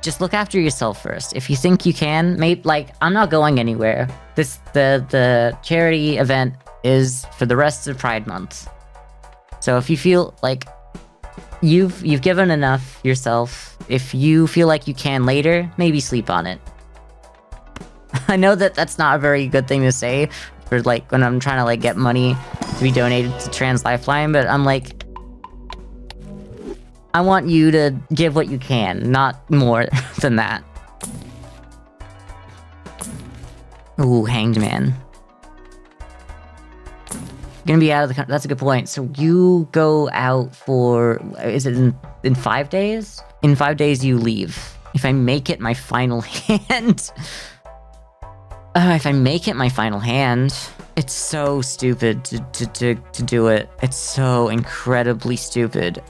Just look after yourself first. If you think you can, maybe, like, I'm not going anywhere. The charity event is for the rest of Pride Month. So if you feel like you've given enough yourself, if you feel like you can later, maybe sleep on it. I know that that's not a very good thing to say for, like, when I'm trying to, like, get money to be donated to Trans Lifeline, but I'm like, I want you to give what you can, not more than that. Ooh, Hanged Man. Gonna be out of the country. That's a good point. So you go out for... Is it in 5 days? In 5 days you leave. If I make it my final hand... if I make it my final hand... It's so stupid to do it. It's so incredibly stupid.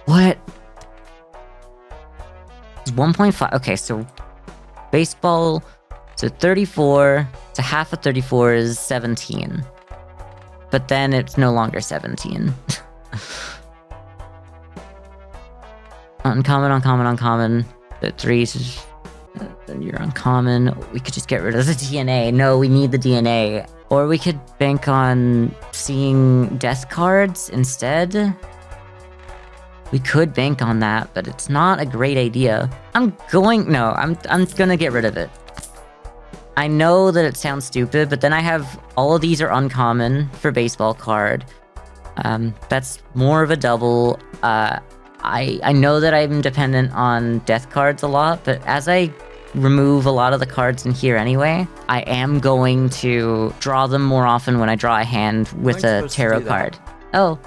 What? It's 1.5. Okay, so baseball. So 34 to half of 34 is 17. But then it's no longer 17. Uncommon. The 3s. Then you're uncommon. We could just get rid of the DNA. No, we need the DNA. Or we could bank on seeing death cards instead. We could bank on that, but it's not a great idea. I'm gonna get rid of it. I know that it sounds stupid, but then I have all of these are uncommon for baseball card. That's more of a double. I know that I'm dependent on death cards a lot, but as I remove a lot of the cards in here anyway, I am going to draw them more often when I draw a hand with a tarot card. Oh.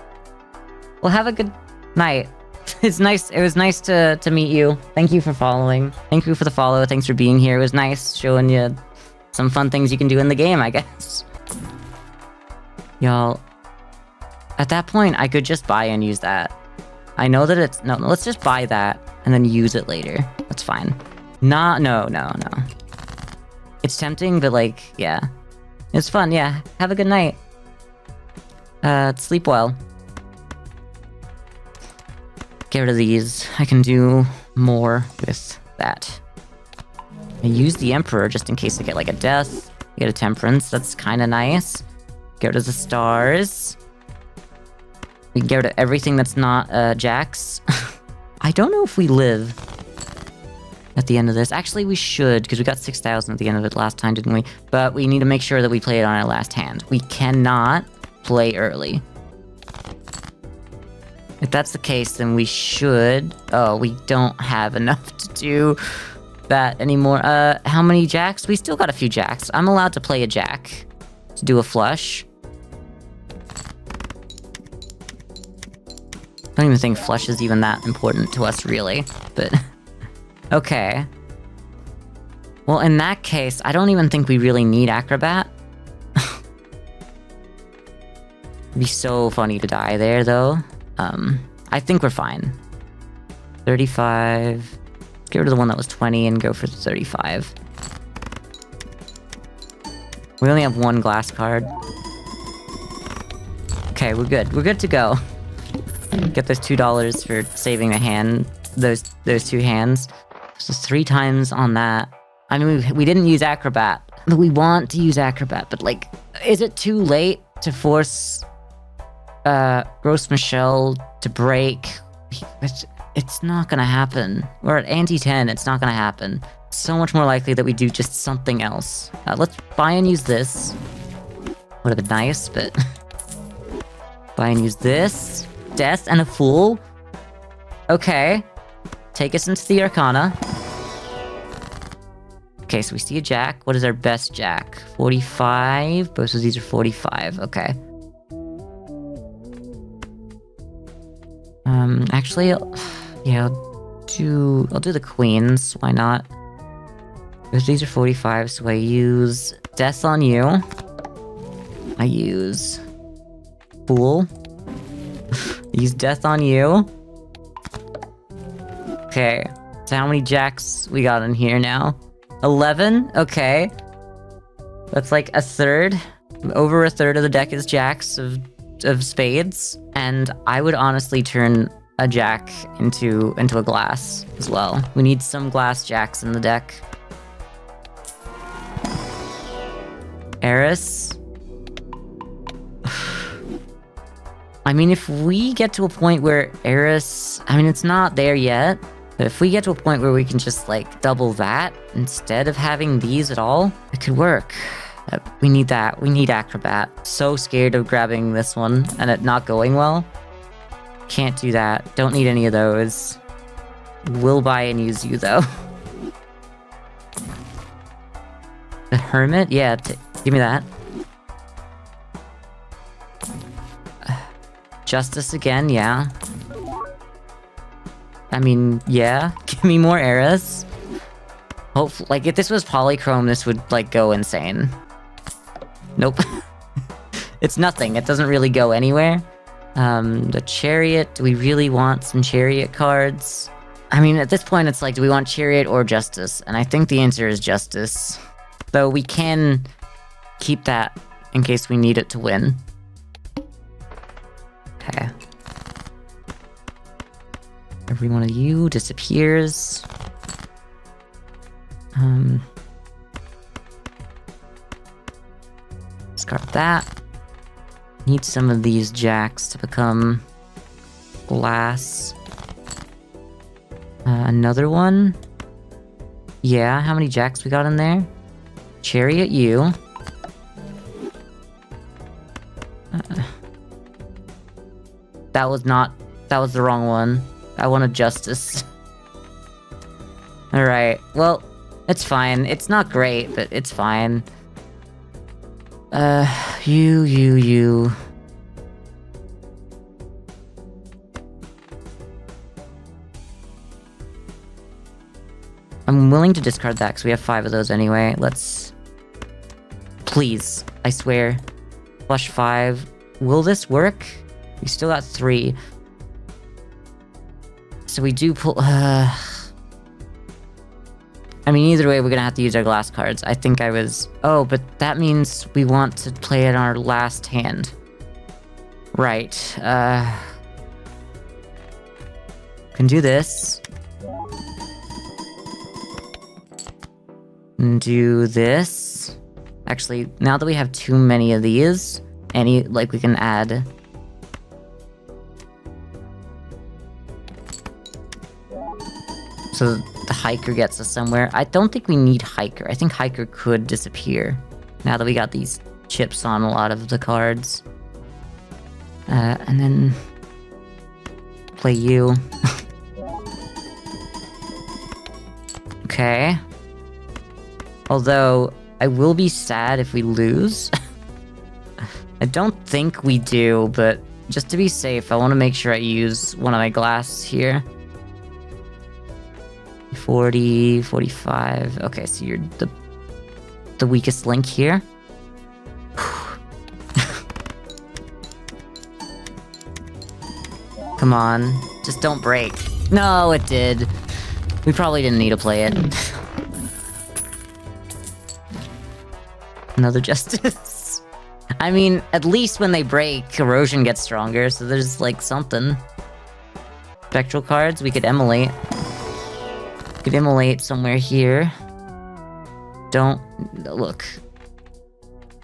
Well, have a good night. It's nice. It was nice to meet you. Thank you for following. Thank you for the follow. Thanks for being here. It was nice showing you some fun things you can do in the game, I guess. Y'all, at that point, I could just buy and use that. I know that it's... No, let's just buy that and then use it later. That's fine. No. It's tempting, but, like, yeah. It's fun, yeah. Have a good night. Sleep well. Get rid of these. I can do more with that. I use the Emperor just in case I get, like, a death. I get a Temperance. That's kind of nice. Get rid of the stars. We can get rid of everything that's not, Jax. I don't know if we live at the end of this. Actually, we should, because we got 6,000 at the end of it last time, didn't we? But we need to make sure that we play it on our last hand. We cannot play early. If that's the case, then we should... Oh, we don't have enough to do that anymore. How many jacks? We still got a few jacks. I'm allowed to play a jack to do a flush. I don't even think flush is even that important to us, really. But... Okay. Well, in that case, I don't even think we really need Acrobat. It'd be so funny to die there, though. I think we're fine. 35. Let's get rid of the one that was 20 and go for 35. We only have one glass card. Okay, we're good. We're good to go. Get those $2 for saving a hand. Those two hands. So 3 times on that. I mean, we didn't use Acrobat. But we want to use Acrobat, but like, is it too late to force Gross Michelle to break? It's not gonna happen. We're at ante-10, it's not gonna happen. So much more likely that we do just something else. Let's buy and use this. Would have been nice, but... buy and use this. Death and a Fool. Okay. Take us into the Arcana. Okay, so we see a Jack. What is our best Jack? 45? Both of these are 45. Okay. Actually, yeah, I'll do the Queens. Why not? Both of these are 45, so I use Death on you. I use Fool. Use Death on you. Okay. So how many Jacks we got in here now? 11? Okay. That's like a third. Over a third of the deck is Jacks of spades. And I would honestly turn a Jack into a glass as well. We need some glass Jacks in the deck. Eris. I mean, if we get to a point where Eris... I mean, it's not there yet. But if we get to a point where we can just, like, double that instead of having these at all, it could work. We need that. We need Acrobat. So scared of grabbing this one and it not going well. Can't do that. Don't need any of those. Will buy and use you, though. The Hermit? Yeah, give me that. Justice again, yeah. I mean, yeah. Give me more Eras. Hopefully, like, if this was Polychrome, this would, like, go insane. Nope. It's nothing. It doesn't really go anywhere. The Chariot. Do we really want some Chariot cards? I mean, at this point, it's like, do we want Chariot or Justice? And I think the answer is Justice. Though we can keep that in case we need it to win. Okay. Every one of you disappears. Discard that. Need some of these Jacks to become glass. Another one. Yeah, how many Jacks we got in there? Chariot you. That was the wrong one. I wanted Justice. Alright, well, it's fine. It's not great, but it's fine. You. I'm willing to discard that because we have 5 of those anyway. Let's... Please, I swear. Flush 5. Will this work? We still got 3. So we do pull... I mean, either way, we're gonna have to use our glass cards. I think I was... Oh, but that means we want to play in our last hand. Right. Can do this. And do this. Actually, now that we have too many of these, we can add... So the Hiker gets us somewhere. I don't think we need Hiker. I think Hiker could disappear now that we got these chips on a lot of the cards. And then play you. Okay. Although, I will be sad if we lose. I don't think we do, but just to be safe, I want to make sure I use one of my glass here. 40, 45. Okay, so you're the weakest link here. Come on, just don't break. No, it did. We probably didn't need to play it. Another Justice. I mean, at least when they break, Erosion gets stronger, so there's like something. Spectral cards, we could immolate. Could immolate somewhere here. Don't... Look.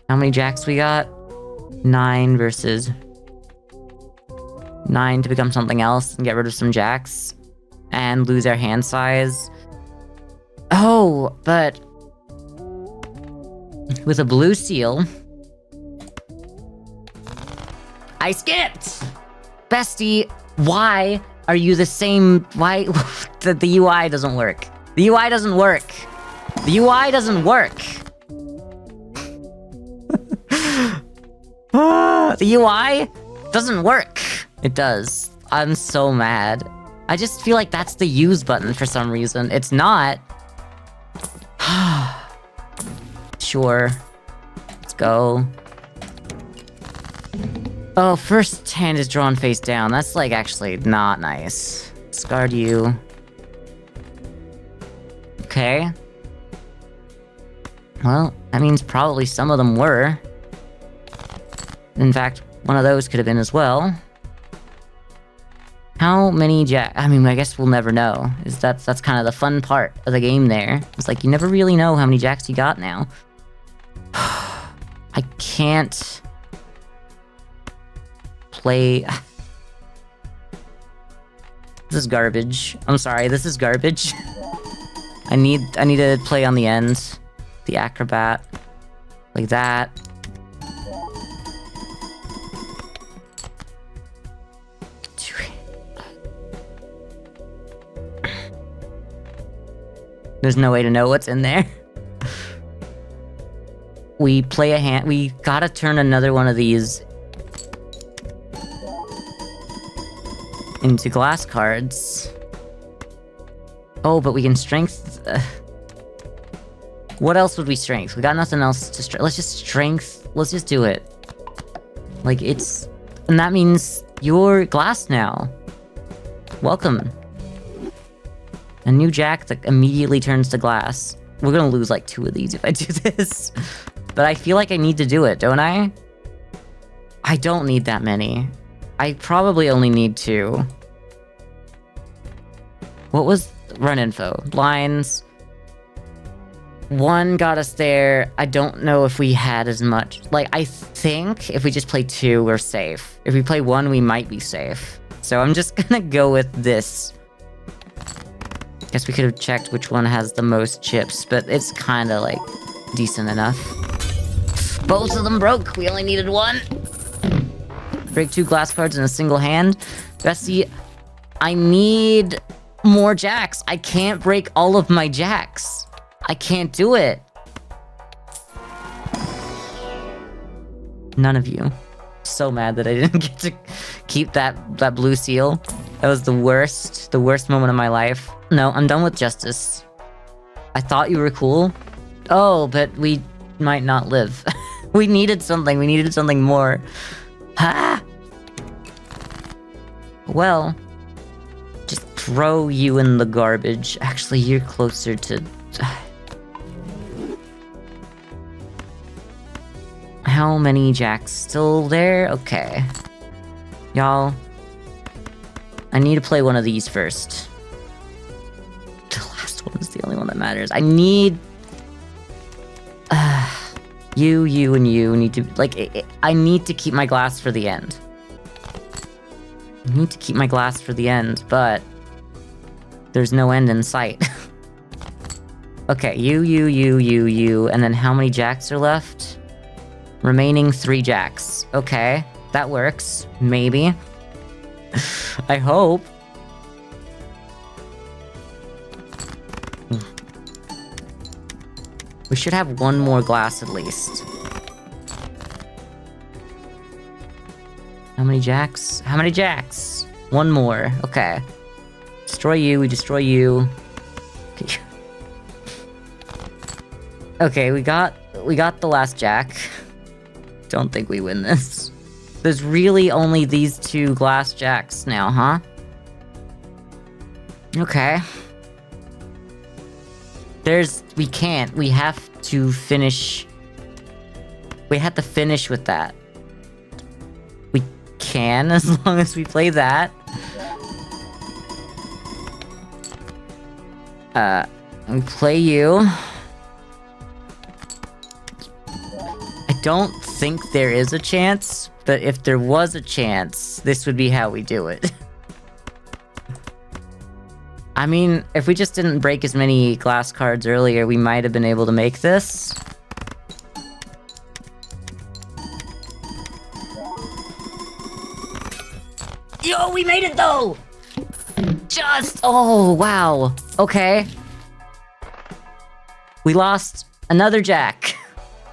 How many jacks we got? 9 versus... 9 to become something else and get rid of some jacks. And lose our hand size. Oh, but... with a blue seal... I skipped! Bestie, why are you the same... Why... the UI doesn't work. The UI doesn't work. The UI doesn't work. The UI doesn't work. It does. I'm so mad. I just feel like that's the use button for some reason. It's not. Sure. Let's go. Oh, first hand is drawn face down. That's, like, actually not nice. Discard you. Okay. Well, that means probably some of them were. In fact, one of those could have been as well. How many I mean, I guess we'll never know. That's kind of the fun part of the game there. It's like, you never really know how many jacks you got now. I can't... play... This is garbage. I'm sorry, this is garbage. I need to play on the end. The acrobat. Like that. There's no way to know what's in there. We play a hand... We gotta turn another one of these into glass cards. Oh, but we can strength... What else would we strength? We got nothing else to strength. Let's just strength... Let's just do it. Like, it's... And that means you're glass now. Welcome. A new jack that immediately turns to glass. We're gonna lose like 2 of these if I do this. But I feel like I need to do it, don't I? I don't need that many. I probably only need 2. What was run info? Lines. 1 got us there. I don't know if we had as much. Like, I think if we just play 2, we're safe. If we play 1, we might be safe. So I'm just gonna go with this. Guess we could have checked which one has the most chips, but it's kind of, like, decent enough. Both of them broke. We only needed 1. Break 2 glass cards in a single hand. Bestie, I need more jacks. I can't break all of my jacks. I can't do it. None of you. So mad that I didn't get to keep that blue seal. That was the worst moment of my life. No, I'm done with justice. I thought you were cool. Oh, but we might not live. We needed something. We needed something more. Ha! Well, just throw you in the garbage. Actually, you're closer to... How many jacks still there? Okay. Y'all, I need to play one of these first. The last one is the only one that matters. I need... you, and you need to... Like, I need to keep my glass for the end. I need to keep my glass for the end, but... There's no end in sight. Okay, you, and then how many jacks are left? Remaining 3 jacks. Okay, that works. Maybe. I hope. We should have 1 more glass at least. How many jacks? How many jacks? 1 more. Okay. Destroy you, we destroy you. Okay, we got the last jack. Don't think we win this. There's really only these 2 glass jacks now, huh? Okay. We can't. We have to finish... We have to finish with that. We can, as long as we play that. We play you. don't think there is a chance, but if there was a chance, this would be how we do it. I mean, if we just didn't break as many glass cards earlier, we might have been able to make this. Yo, we made it though! Just, oh, wow. Okay. We lost another jack.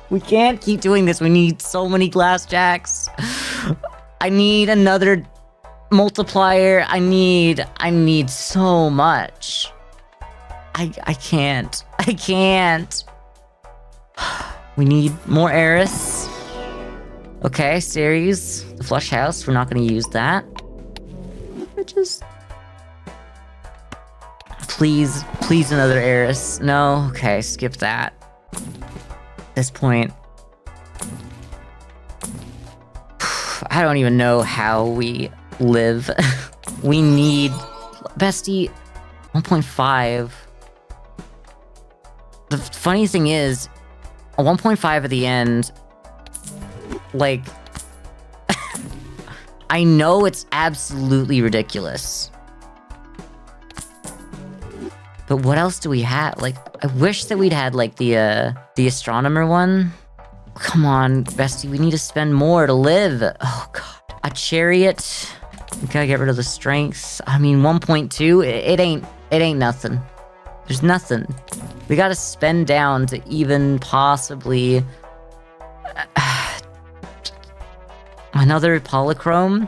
We can't keep doing this. We need so many glass jacks. I need another multiplier. I need so much. I can't. I can't. We need more Eris. Okay, series. The flush house. We're not gonna use that. Just... Please, please another Eris. No? Okay, skip that. At this point... I don't even know how we live. We need... Bestie... 1.5... The funny thing is... A 1.5 at the end... Like... I know it's absolutely ridiculous. But what else do we have? Like, I wish that we'd had, like, the astronomer one. Come on, bestie, we need to spend more to live. Oh, God. A chariot. We gotta get rid of the strength. I mean, 1.2, it ain't nothing. There's nothing. We gotta spend down to even possibly... Another polychrome? Do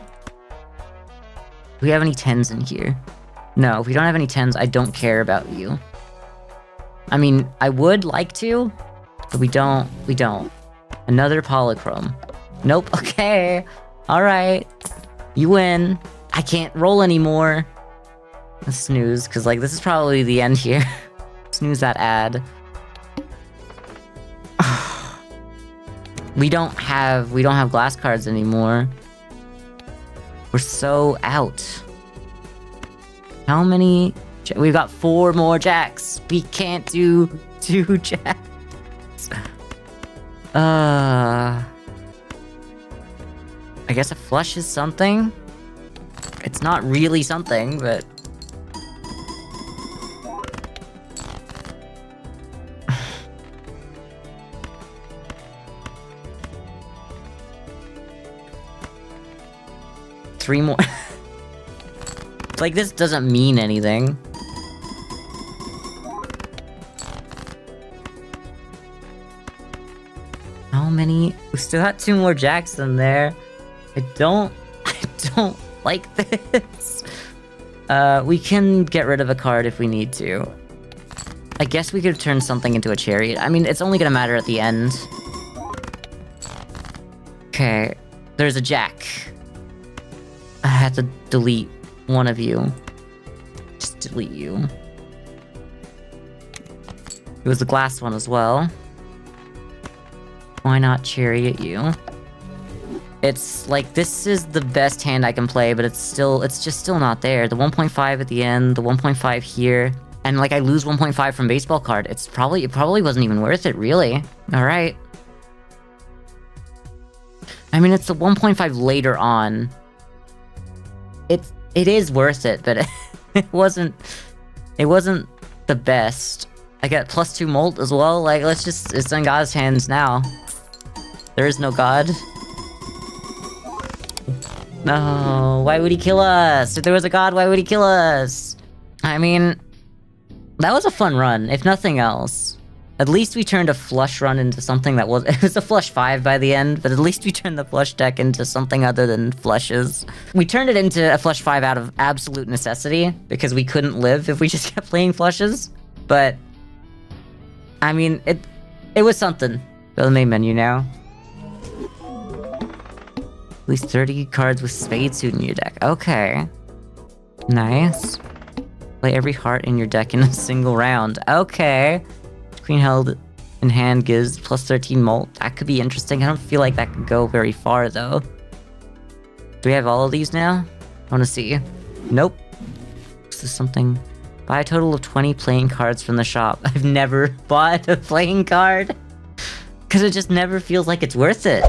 we have any 10s in here? No, if we don't have any 10s, I don't care about you. I mean, I would like to, but we don't. Another polychrome. Nope, okay. Alright. You win. I can't roll anymore. Let's snooze, because, like, this is probably the end here. Snooze that ad. We don't have glass cards anymore. We're so out. How many? We've got 4 more jacks. We can't do 2 jacks. I guess a flush is something. It's not really something, but... Three more. It's like this doesn't mean anything. How many? We still got 2 more jacks in there. I don't like this. We can get rid of a card if we need to. I guess we could turn something into a chariot. I mean, it's only gonna matter at the end. Okay, there's a jack. I had to delete one of you. Just delete you. It was the glass one as well. Why not chariot you? It's like, this is the best hand I can play, but it's just still not there. The 1.5 at the end, the 1.5 here. And like, I lose 1.5 from baseball card. It probably wasn't even worth it, really. Alright. I mean, it's the 1.5 later on. It is worth it, but it wasn't the best. I got +2 molt as well. Like, it's in God's hands now. There is no God. No, why would he kill us? If there was a God, why would he kill us? I mean, that was a fun run, if nothing else. At least we turned a flush run into something that it was a flush 5 by the end, but at least we turned the flush deck into something other than flushes. We turned it into a flush 5 out of absolute necessity, because we couldn't live if we just kept playing flushes. But, I mean, it was something. Go to the main menu now. At least 30 cards with spade suit in your deck. Okay. Nice. Play every heart in your deck in a single round. Okay. Queen held in hand gives +13 molt. That could be interesting. I don't feel like that could go very far, though. Do we have all of these now? I want to see. Nope. This is something... Buy a total of 20 playing cards from the shop. I've never bought a playing card. Because it just never feels like it's worth it.